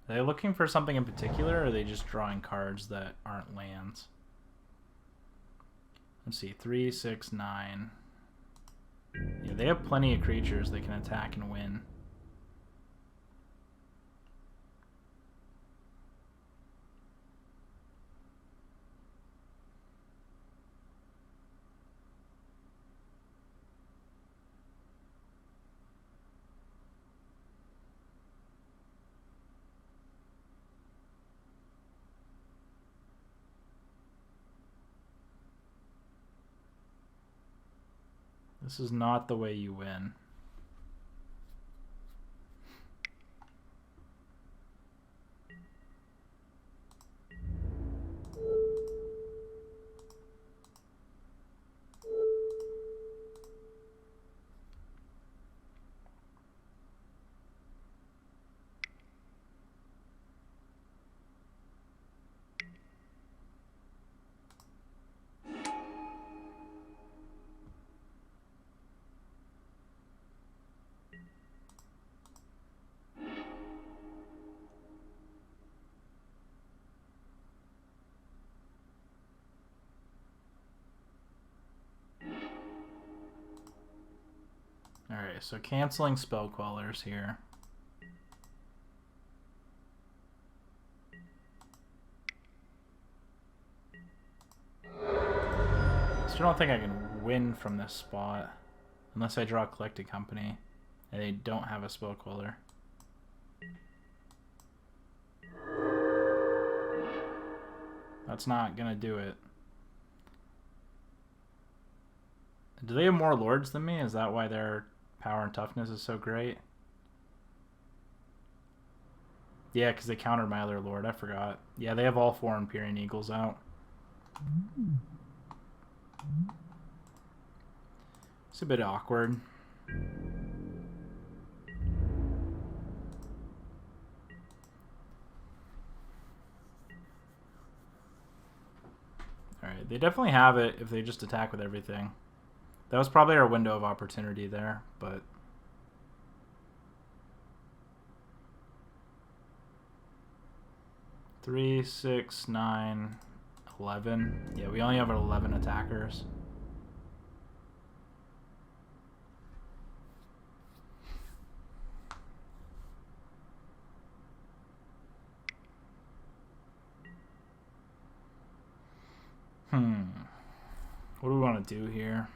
Are they looking for something in particular, or are they just drawing cards that aren't lands? Let's see, 3, 6, 9. Yeah, they have plenty of creatures they can attack and win. This is not the way you win. Alright, so canceling Spell Quellers here. Still don't think I can win from this spot unless I draw a Collect a Company and they don't have a Spell Queller. That's not gonna do it. Do they have more lords than me? Is that why their power and toughness is so great? Yeah, because they countered my other lord. I forgot. Yeah, they have all 4 Empyrean Eagles out. It's a bit awkward. Alright, they definitely have it if they just attack with everything. That was probably our window of opportunity there, but... Three, 6, 9, 11. Yeah, we only have 11 attackers. What do we want to do here?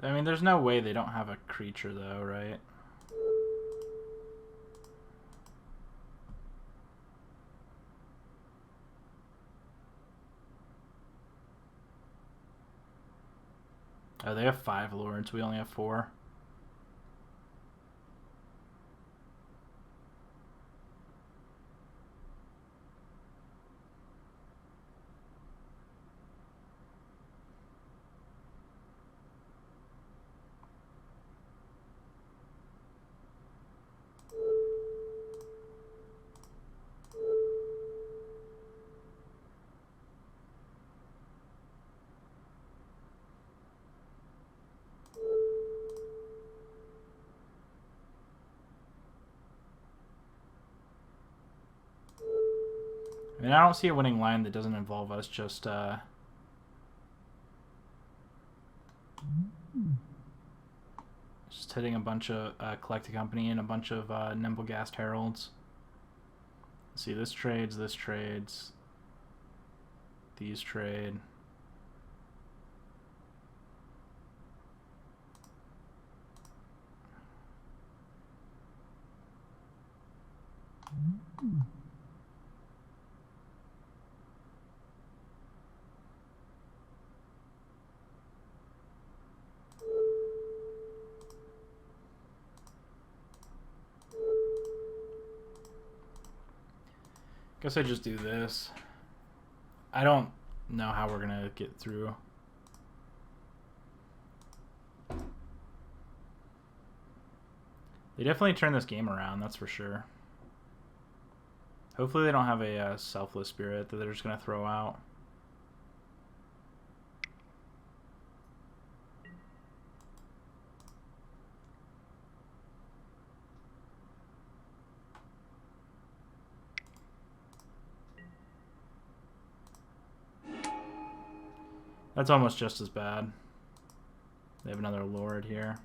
I mean, there's no way they don't have a creature, though, right? Oh, they have 5 lords. We only have 4. I mean, I don't see a winning line that doesn't involve us just hitting a bunch of Collected Company and a bunch of Nimble-Gast Heralds. Let's see, this trades, these trade. Guess I just do this. I don't know how we're gonna get through. They definitely turn this game around, that's for sure. Hopefully they don't have a Selfless Spirit that they're just gonna throw out. That's almost just as bad. They have another Lord here.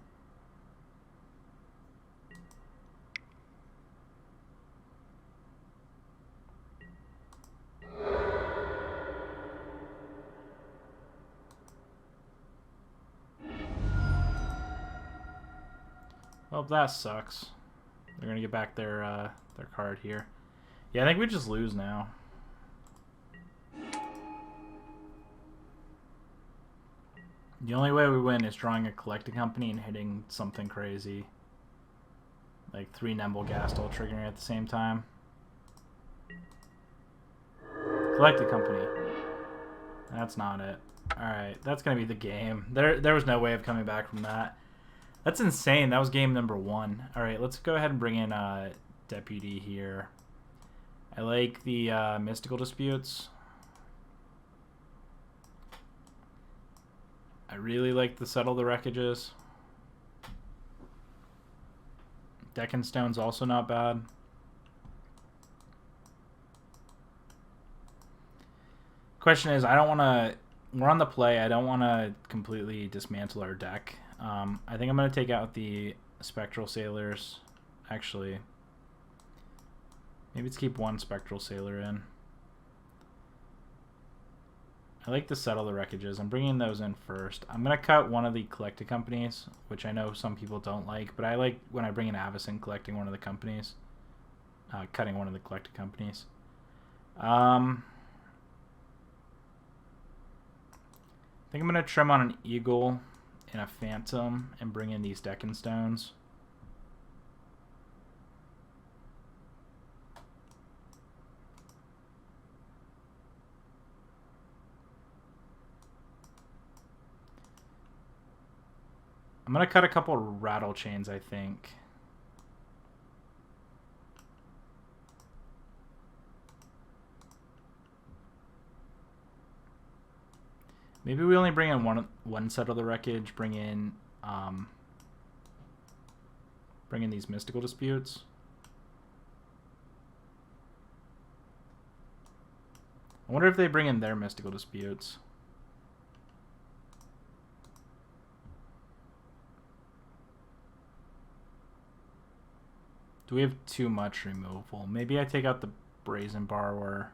Well, that sucks. They're gonna get back their card here. Yeah, I think we just lose now. The only way we win is drawing a Collected Company and hitting something crazy. Like 3 Nimble-Gast all triggering at the same time. Collected Company. That's not it. Alright, that's going to be the game. There was no way of coming back from that. That's insane. That was game number 1. Alright, let's go ahead and bring in Deputy here. I like the Mystical Disputes. I really like the Settle the Wreckages. Deccan Stone's also not bad. Question is, I don't want to... We're on the play. I don't want to completely dismantle our deck. I think I'm going to take out the Spectral Sailors. Actually, maybe let's keep one Spectral Sailor in. I like to settle the wreckages. I'm bringing those in first. I'm going to cut one of the collected companies, which I know some people don't like, but I like when I bring in Avacyn collecting one of the companies. Cutting one of the collected companies. I think I'm going to trim on an Eagle and a Phantom and bring in these Deccan Stones. I'm going to cut a couple Rattle Chains, I think. Maybe we only bring in one set of the wreckage, bring in these Mystical Disputes. I wonder if they bring in their Mystical Disputes. Do we have too much removal? Maybe I take out the Brazen Borrower.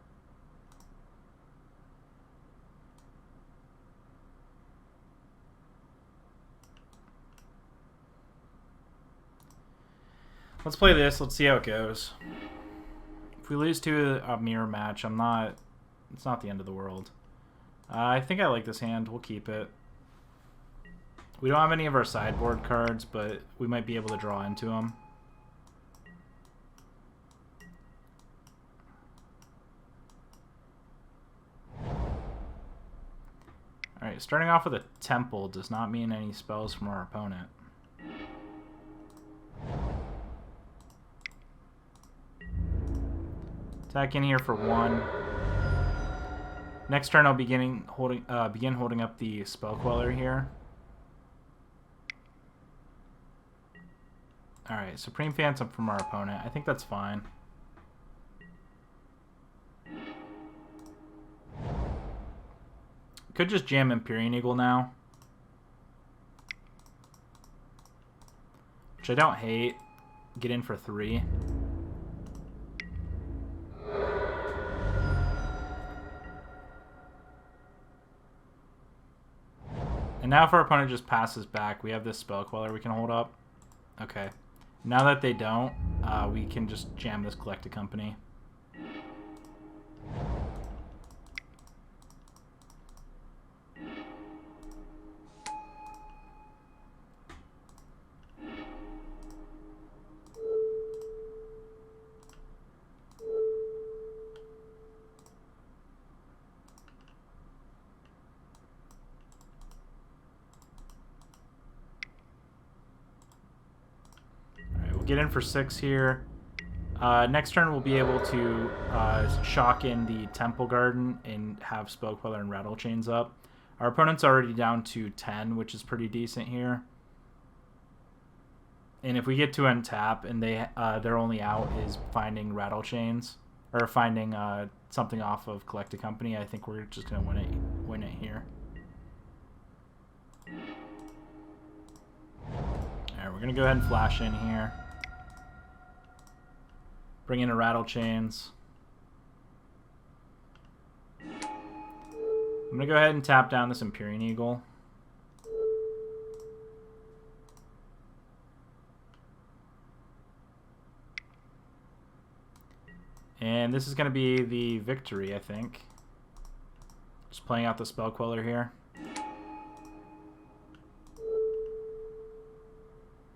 Let's play this. Let's see how it goes. If we lose to a mirror match, it's not the end of the world. I think I like this hand. We'll keep it. We don't have any of our sideboard cards, but we might be able to draw into them. Alright, starting off with a Temple does not mean any spells from our opponent. Attack in here for 1. Next turn I'll begin holding up the Spell Queller here. Alright, Supreme Phantom from our opponent. I think that's fine. Could just jam Empyrean Eagle now, which I don't hate. Get in for 3. And now if our opponent just passes back, we have this Spell Queller we can hold up. Okay. Now that they don't, we can just jam this Collected Company. Get in for 6 here. Next turn we'll be able to shock in the Temple Garden and have Spell Queller and Rattle Chains up. Our opponent's already down to 10, which is pretty decent here. And if we get to untap and their only out is finding Rattle Chains or finding something off of Collected Company, I think we're just gonna win it here. Alright, we're gonna go ahead and flash in here. Bring in a Rattle Chains. I'm going to go ahead and tap down this Empyrean Eagle. And this is going to be the victory, I think. Just playing out the Spell Queller here.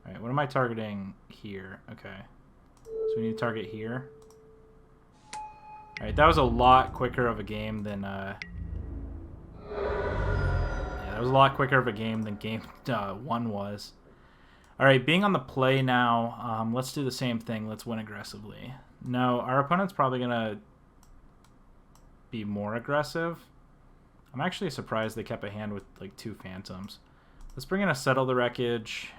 Alright, what am I targeting here? Okay. So we need to target here. Alright, that was a lot quicker of a game than yeah, that was a lot quicker of a game than game 1 was. Alright, being on the play now, let's do the same thing. Let's win aggressively. No, our opponent's probably gonna be more aggressive. I'm actually surprised they kept a hand with like 2 Phantoms. Let's bring in a Settle the Wreckage.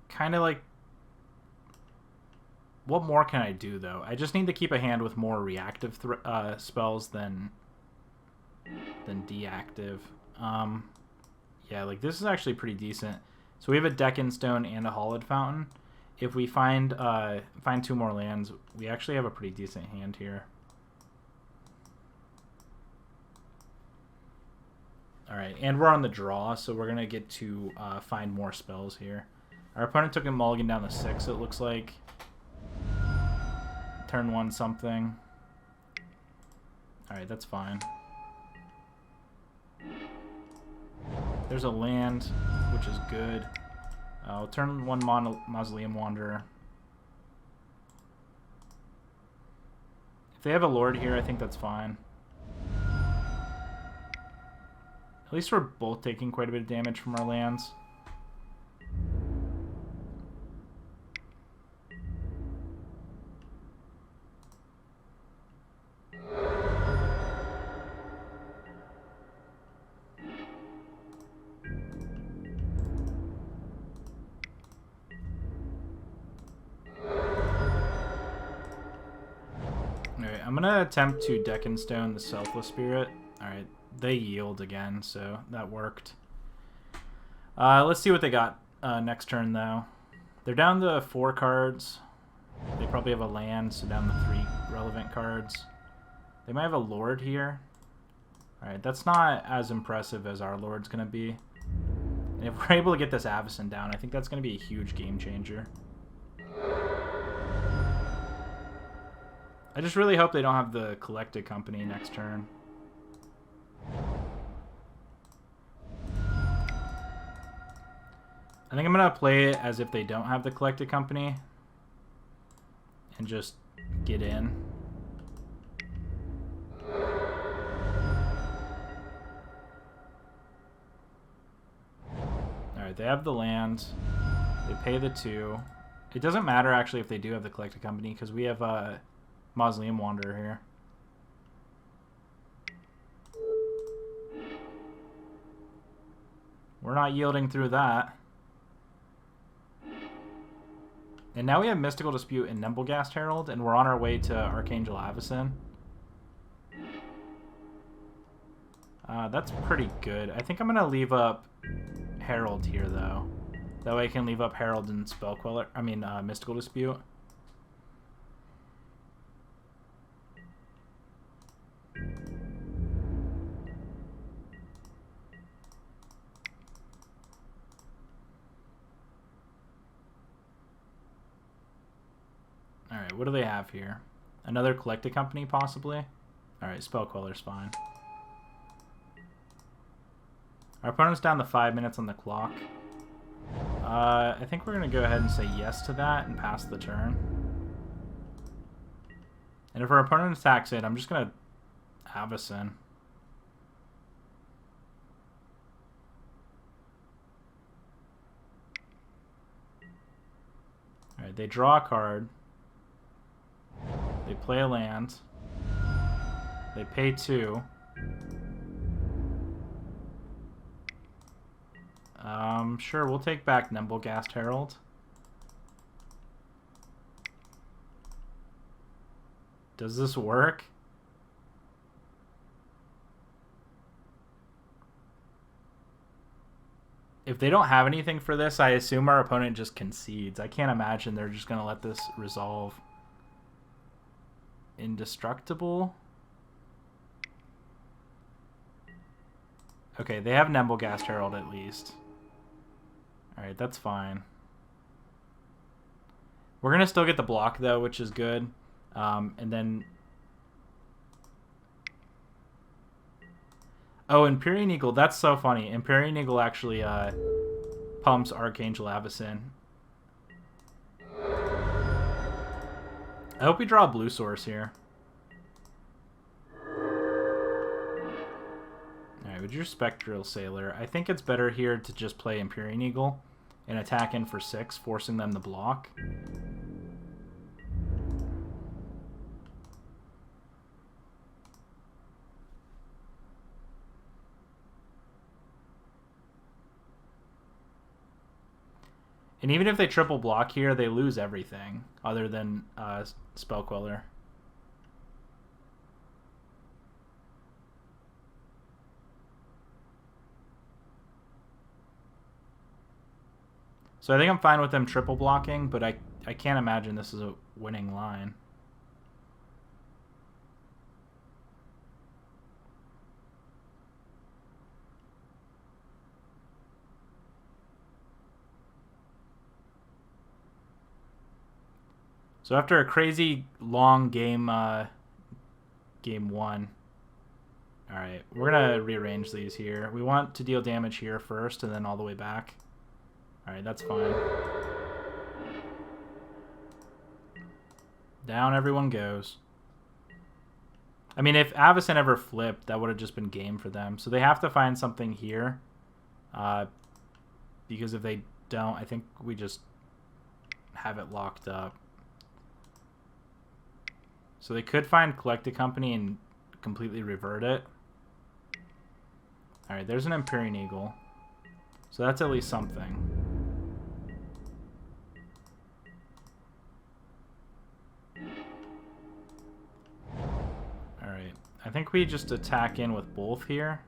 Kind of like... What more can I do, though? I just need to keep a hand with more reactive spells than deactive. Yeah, like this is actually pretty decent. So we have a Deccan Stone and a Hollowed Fountain. If we find 2 more lands, we actually have a pretty decent hand here. Alright, and we're on the draw, so we're going to get to find more spells here. Our opponent took a mulligan down to 6, it looks like. Turn 1 something. Alright, that's fine. There's a land, which is good. I'll turn 1 Mausoleum Wanderer. If they have a Lord here, I think that's fine. At least we're both taking quite a bit of damage from our lands. Alright, I'm gonna attempt to Deccan Stone the Selfless Spirit. Alright, they yield again, so that worked. Let's see what they got next turn, though. They're down to 4 cards. They probably have a land, so down to 3 relevant cards. They might have a Lord here. Alright, that's not as impressive as our Lord's going to be. And if we're able to get this Avacyn down, I think that's going to be a huge game changer. I just really hope they don't have the Collected Company next turn. I think I'm going to play it as if they don't have the Collected Company and just get in. Alright, they have the land. They pay the 2. It doesn't matter, actually, if they do have the Collected Company, because we have a Mausoleum Wanderer here. We're not yielding through that. And now we have Mystical Dispute and Nemblegast Herald, and we're on our way to Archangel Avacyn. That's pretty good. I think I'm going to leave up Herald here, though. That way I can leave up Herald and Mystical Dispute. Alright, what do they have here? Another Collected Company, possibly? Alright, Spell Queller's fine. Our opponent's down to 5 minutes on the clock. I think we're going to go ahead and say yes to that and pass the turn. And if our opponent attacks it, I'm just going to Avacyn. Alright, they draw a card. They play a land. They pay 2. Sure, we'll take back Nemblegast Herald. Does this work? If they don't have anything for this, I assume our opponent just concedes. I can't imagine they're just going to let this resolve. Indestructible? Okay, they have Nemblegast Herald at least. Alright, that's fine. We're going to still get the block, though, which is good. And then... Oh, Empyrean Eagle. That's so funny. Empyrean Eagle actually pumps Archangel Avacyn. I hope we draw a blue source here. Alright, with your Spectral Sailor, I think it's better here to just play Empyrean Eagle and attack in for 6, forcing them to block. And even if they triple block here, they lose everything other than Spell Queller. So I think I'm fine with them triple blocking, but I can't imagine this is a winning line. So after a crazy long game, game one, all right, we're gonna rearrange these here. We want to deal damage here first, and then all the way back. All right, that's fine. Down everyone goes. I mean, if Avacyn ever flipped, that would have just been game for them. So they have to find something here, because if they don't, I think we just have it locked up. So they could find Collect a Company and completely revert it. Alright, there's an Empyrean Eagle. So that's at least something. Alright, I think we just attack in with both here.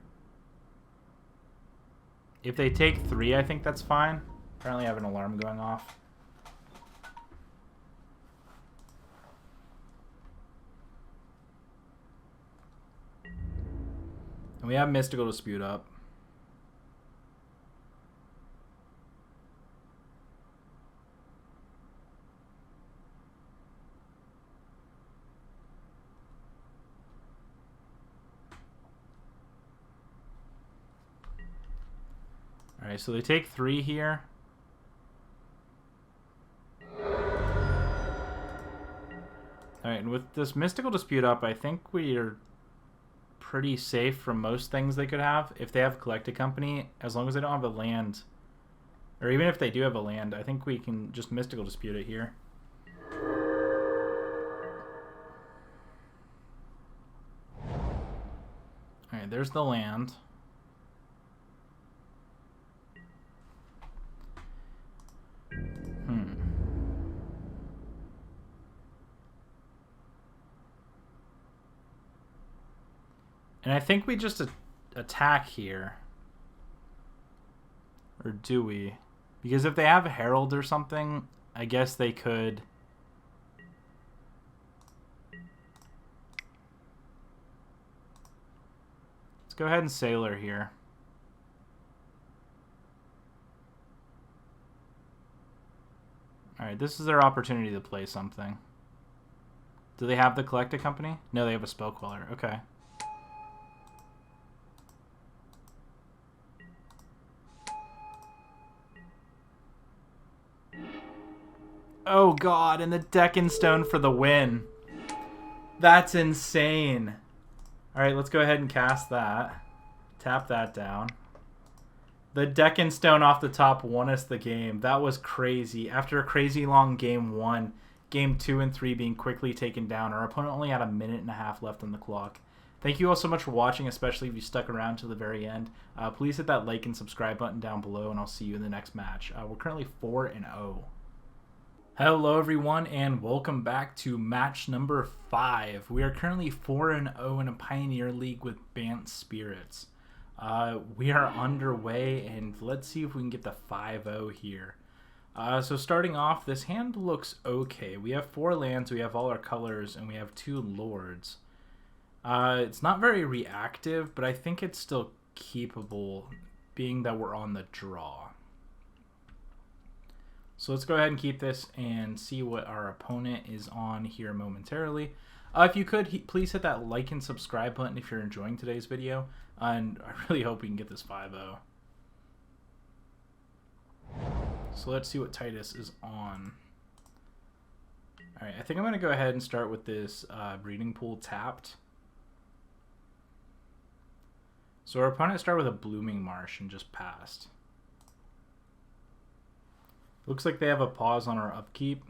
If they take 3, I think that's fine. Apparently I have an alarm going off. And we have Mystical Dispute up. Alright, so they take 3 here. Alright, and with this Mystical Dispute up, I think we are pretty safe from most things they could have. If they have Collect a Company, as long as they don't have a land, or even if they do have a land, I think we can just Mystical Dispute it here. Alright, there's the land. And I think we just attack here. Or do we? Because if they have a Herald or something, I guess they could... Let's go ahead and Sailor here. Alright, this is their opportunity to play something. Do they have the Collect a Company? No, they have a Spell Queller. Okay. Oh god, and the Deccan Stone for the win. That's insane. Alright, let's go ahead and cast that. Tap that down. The Deccan Stone off the top won us the game. That was crazy. After a crazy long game 1, game 2 and 3 being quickly taken down, our opponent only had a minute and a half left on the clock. Thank you all so much for watching, especially if you stuck around to the very end. Please hit that like and subscribe button down below, and I'll see you in the next match. We're currently 4-0. Hello everyone, and welcome back to match number 5. We are currently 4-0 in a Pioneer League with Bant Spirits. We are underway, and let's see if we can get the 5-0 here. So starting off, this hand looks okay. We have 4 lands, we have all our colors, and we have 2 lords. It's not very reactive, but I think it's still keepable, being that we're on the draw. So let's go ahead and keep this and see what our opponent is on here momentarily. If you could, please hit that like and subscribe button if you're enjoying today's video. And I really hope we can get this 5-0. So let's see what Titus is on. Alright, I think I'm going to go ahead and start with this Breeding Pool tapped. So our opponent started with a Blooming Marsh and just passed. Looks like they have a pause on our upkeep.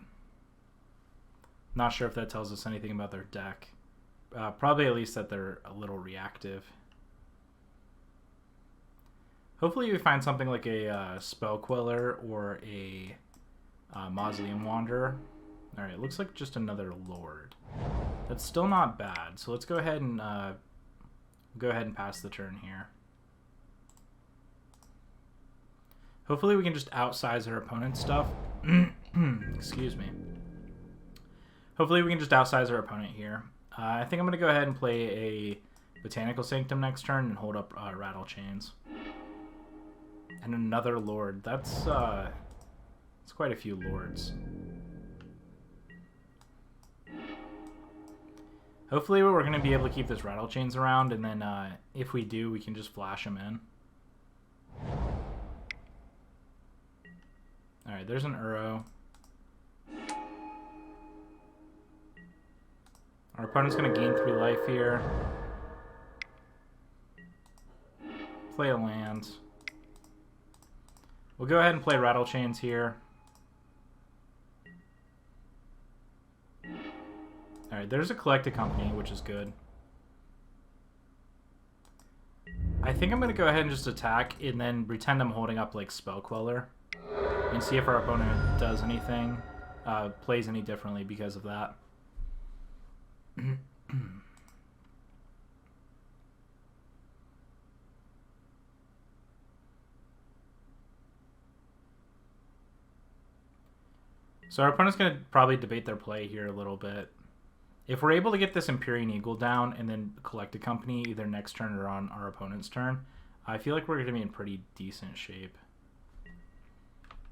Not sure if that tells us anything about their deck. Probably at least that they're a little reactive. Hopefully we find something like a Spell Queller or a Mausoleum Wanderer. Alright, it looks like just another Lord. That's still not bad. So let's go ahead and pass the turn here. Hopefully we can just outsize our opponent's stuff. Excuse me. Hopefully we can just outsize our opponent here. I think I'm going to go ahead and play a Botanical Sanctum next turn and hold up Rattle Chains. And another Lord. That's quite a few Lords. Hopefully we're going to be able to keep this Rattle Chains around, and then if we do, we can just flash them in. Alright, there's an Uro. Our opponent's going to gain 3 life here. Play a land. We'll go ahead and play Rattle Chains here. Alright, there's a Collected Company, which is good. I think I'm going to go ahead and just attack and then pretend I'm holding up like Spell Queller. And see if our opponent does anything, plays any differently because of that. So our opponent's going to probably debate their play here a little bit. If we're able to get this Empyrean Eagle down and then collect a company either next turn or on our opponent's turn, I feel like we're going to be in pretty decent shape.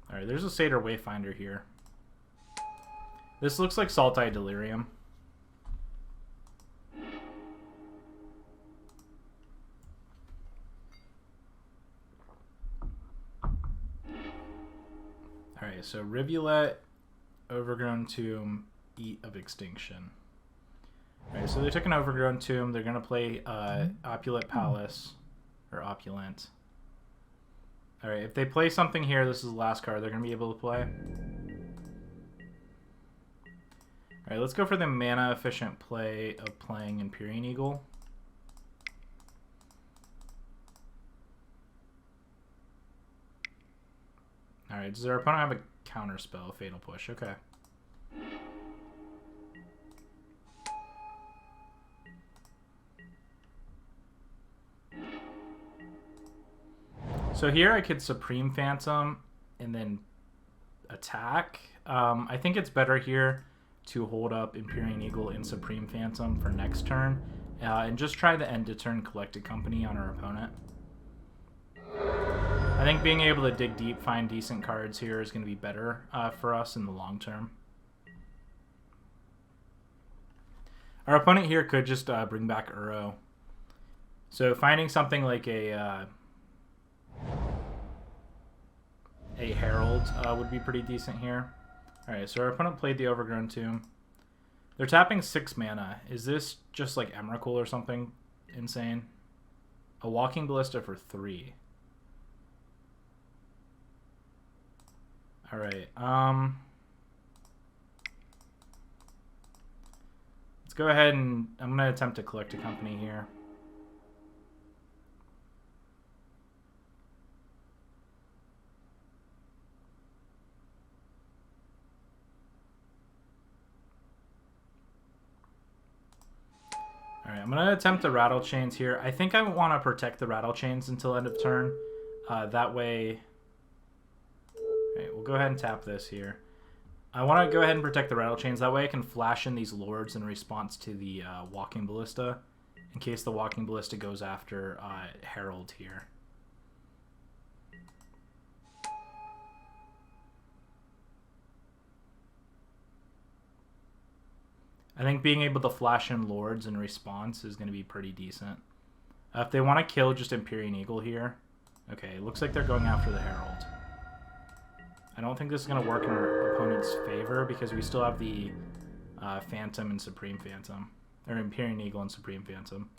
Alright, there's a Satyr Wayfinder here. This looks like Saltite Delirium. Alright, so Rivulet, Overgrown Tomb, Eat of Extinction. Alright, so they took an Overgrown Tomb. They're going to play Opulent Palace, or Opulent. Alright, if they play something here, this is the last card they're going to be able to play. Alright, let's go for the mana-efficient play of playing Empyrean Eagle. Alright, does our opponent have a counter spell? Fatal Push, okay. So here I could Supreme Phantom and then attack. I think it's better here to hold up Empyrean Eagle and Supreme Phantom for next turn. And just try the end to turn Collected Company on our opponent. I think being able to dig deep, find decent cards here is going to be better for us in the long term. Our opponent here could just bring back Uro. So finding something like a Herald would be pretty decent here. Alright, so our opponent played the Overgrown Tomb. They're tapping 6 mana. Is this just like Emrakul or something insane? A Walking Ballista for 3. Alright, let's go ahead and I'm going to attempt to collect a company here. Alright, I'm going to attempt the Rattle Chains here. I think I want to protect the Rattle Chains until end of turn. That way... Alright, we'll go ahead and tap this here. I want to go ahead and protect the Rattle Chains. That way I can flash in these Lords in response to the Walking Ballista. In case the Walking Ballista goes after Herald here. I think being able to flash in Lords in response is going to be pretty decent. If they want to kill just Empyrean Eagle here. Okay, it looks like they're going after the Herald. I don't think this is going to work in our opponent's favor because we still have the Phantom and Supreme Phantom. Or Empyrean Eagle and Supreme Phantom.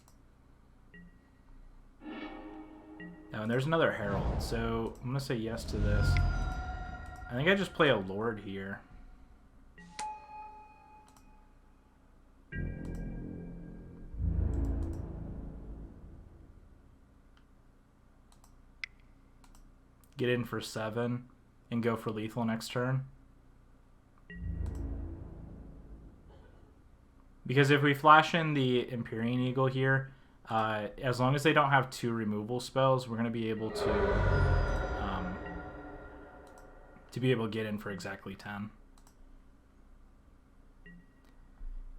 Oh, and there's another Herald. So I'm going to say yes to this. I think I just play a Lord here. Get in for 7 and go for lethal next turn. Because if we flash in the Empyrean Eagle here, as long as they don't have 2 removal spells, we're going to be able to get in for exactly 10.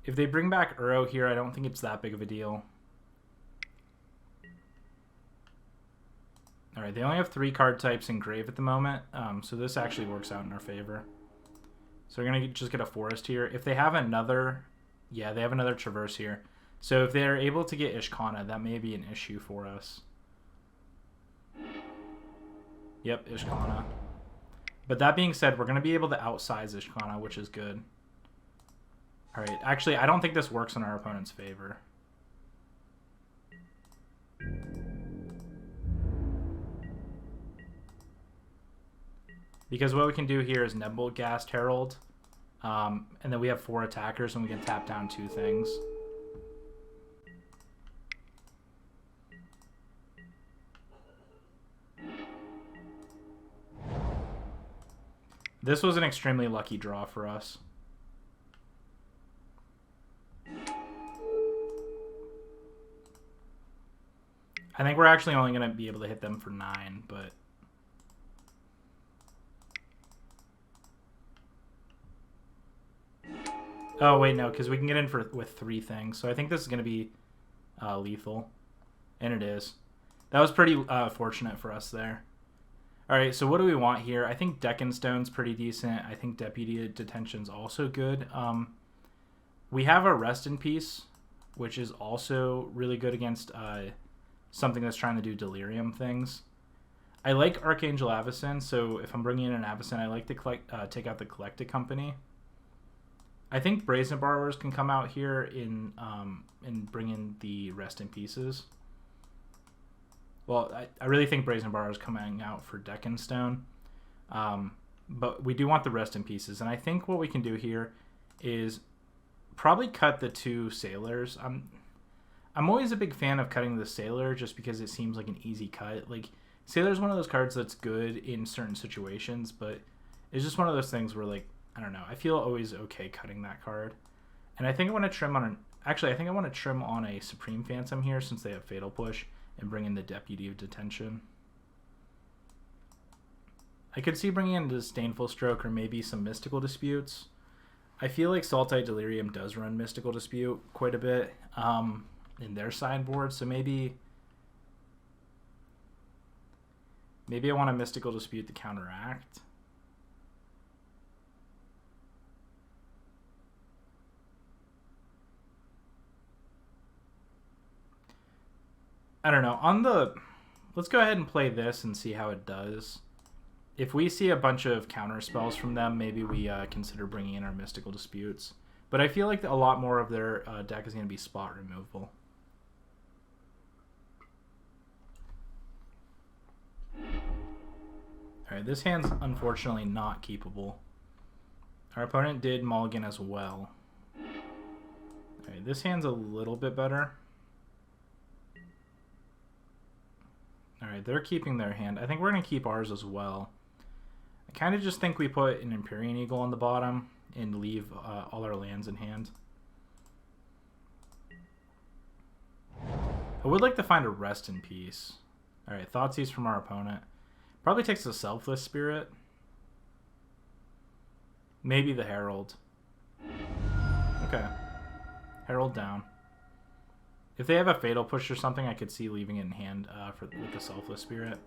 If they bring back Uro here, I don't think it's that big of a deal. Alright, they only have 3 card types in Grave at the moment, so this actually works out in our favor. So we're going to just get a Forest here. If they have another... Yeah, they have another Traverse here. So if they're able to get Ishkana, that may be an issue for us. Yep, Ishkana. But that being said, we're going to be able to outsize Ishkana, which is good. Alright, actually, I don't think this works in our opponent's favor. Because what we can do here is Nebelgast Herald. And then we have 4 attackers, and we can tap down 2 things. This was an extremely lucky draw for us. I think we're actually only going to be able to hit them for 9, but... Oh, wait, no, because we can get in with 3 things. So I think this is going to be lethal. And it is. That was pretty fortunate for us there. Alright, so what do we want here? I think Deccan Stone's pretty decent. I think Deputy Detention's also good. We have a Rest in Peace, which is also really good against something that's trying to do Delirium things. I like Archangel Avacyn, so if I'm bringing in an Avacyn, I like to take out the Collected Company. I think Brazen Borrowers can come out here and bring in the Rest in Pieces. Well, I really think Brazen Borrowers coming out for Deccan Stone. But we do want the Rest in Pieces. And I think what we can do here is probably cut the 2 Sailors. I'm always a big fan of cutting the Sailor just because it seems like an easy cut. Like, Sailor's one of those cards that's good in certain situations, but it's just one of those things where, like, I don't know. I feel always okay cutting that card. And I think I want to trim on actually, I think I want to trim on a Supreme Phantom here since they have Fatal Push and bring in the Deputy of Detention. I could see bringing in Disdainful Stroke or maybe some Mystical Disputes. I feel like Saltite Delirium does run Mystical Dispute quite a bit in their sideboard, so maybe I want a Mystical Dispute to counteract. I don't know. Let's go ahead and play this and see how it does. If we see a bunch of counter spells from them, maybe we consider bringing in our Mystical Disputes. But I feel like a lot more of their deck is going to be spot removal. Alright, this hand's unfortunately not keepable. Our opponent did mulligan as well. Alright, this hand's a little bit better. Alright, they're keeping their hand. I think we're going to keep ours as well. I kind of just think we put an Empyrean Eagle on the bottom and leave all our lands in hand. I would like to find a Rest in Peace. Alright, Thoughtseize from our opponent. Probably takes a Selfless Spirit. Maybe the Herald. Okay. Herald down. If they have a Fatal Push or something, I could see leaving it in hand with the Selfless Spirit.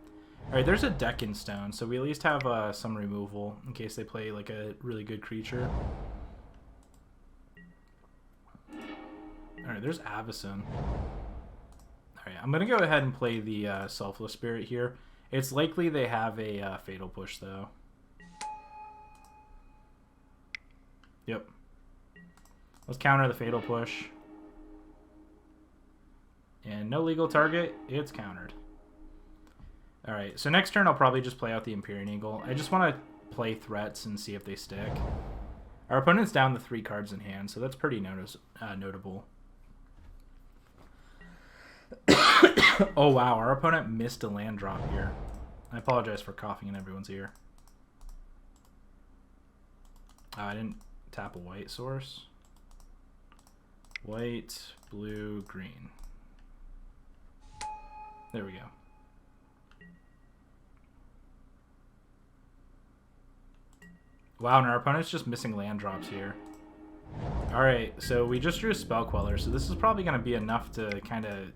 Alright, there's a Deccan Stone, so we at least have some removal in case they play like a really good creature. Alright, there's Avacyn. Alright, I'm going to go ahead and play the Selfless Spirit here. It's likely they have a Fatal Push, though. Yep. Let's counter the Fatal Push. And no legal target, it's countered. Alright, so next turn I'll probably just play out the Empyrean Eagle. I just want to play threats and see if they stick. Our opponent's down to 3 cards in hand, so that's pretty notable. Oh wow, our opponent missed a land drop here. I apologize for coughing in everyone's ear. Oh, I didn't tap a white source. White, blue, green. There we go. Wow, and our opponent's just missing land drops here. Alright, so we just drew a Spell Queller, so this is probably going to be enough to kind of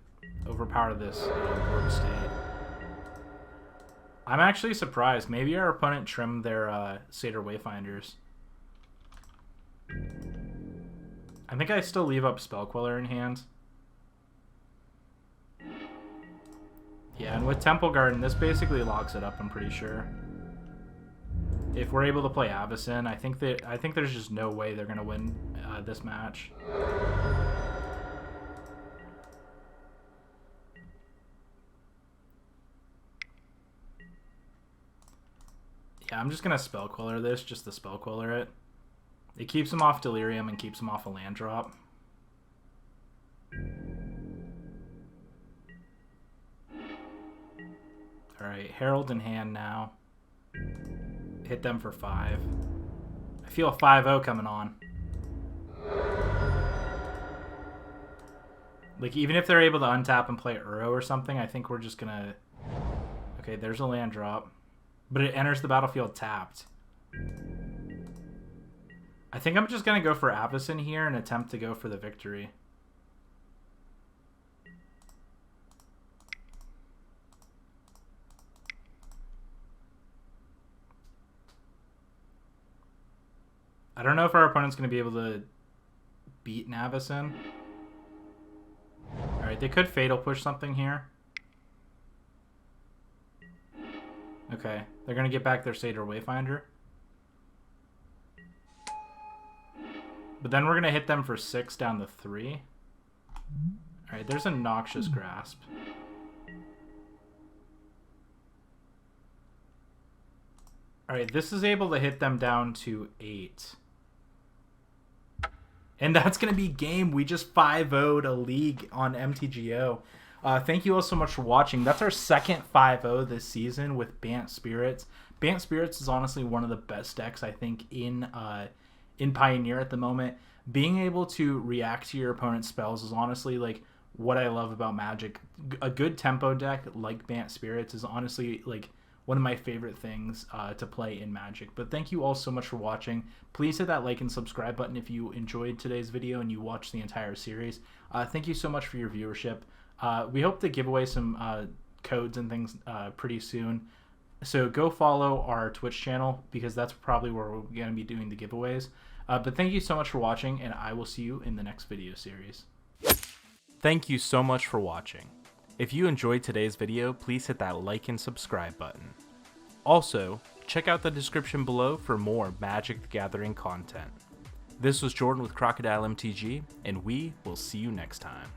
overpower this board state. I'm actually surprised. Maybe our opponent trimmed their Satyr Wayfinders. I think I still leave up Spell Queller in hand. Yeah, and with Temple Garden, this basically locks it up, I'm pretty sure. If we're able to play Avacyn, I think there's just no way they're going to win this match. Yeah, I'm just going to Spell Queller this, just to Spell Queller it. It keeps him off Delirium and keeps him off a land drop. Alright, Herald in hand now. Hit them for 5. I feel a 5-0 coming on. Like, even if they're able to untap and play Uro or something, I think we're just gonna... Okay, there's a land drop. But it enters the battlefield tapped. I think I'm just gonna go for Avacyn here and attempt to go for the victory. I don't know if our opponent's going to be able to beat Avacyn. Alright, they could Fatal Push something here. Okay, they're going to get back their Satyr Wayfinder. But then we're going to hit them for 6 down to 3. Alright, there's a Noxious Grasp. Alright, this is able to hit them down to 8. And that's going to be game. We just 5-0'd a league on MTGO. Thank you all so much for watching. That's our second 5-0 this season with Bant Spirits. Bant Spirits is honestly one of the best decks, I think, in Pioneer at the moment. Being able to react to your opponent's spells is honestly like what I love about Magic. A good tempo deck like Bant Spirits is honestly like one of my favorite things to play in Magic. But thank you all so much for watching. Please hit that like and subscribe button if you enjoyed today's video and you watched the entire series. Thank you so much for your viewership. We hope to give away some codes and things pretty soon. So go follow our Twitch channel because that's probably where we're going to be doing the giveaways. But thank you so much for watching, and I will see you in the next video series. Thank you so much for watching. If you enjoyed today's video, please hit that like and subscribe button. Also, check out the description below for more Magic the Gathering content. This was Jordan with Crocodile MTG, and we will see you next time.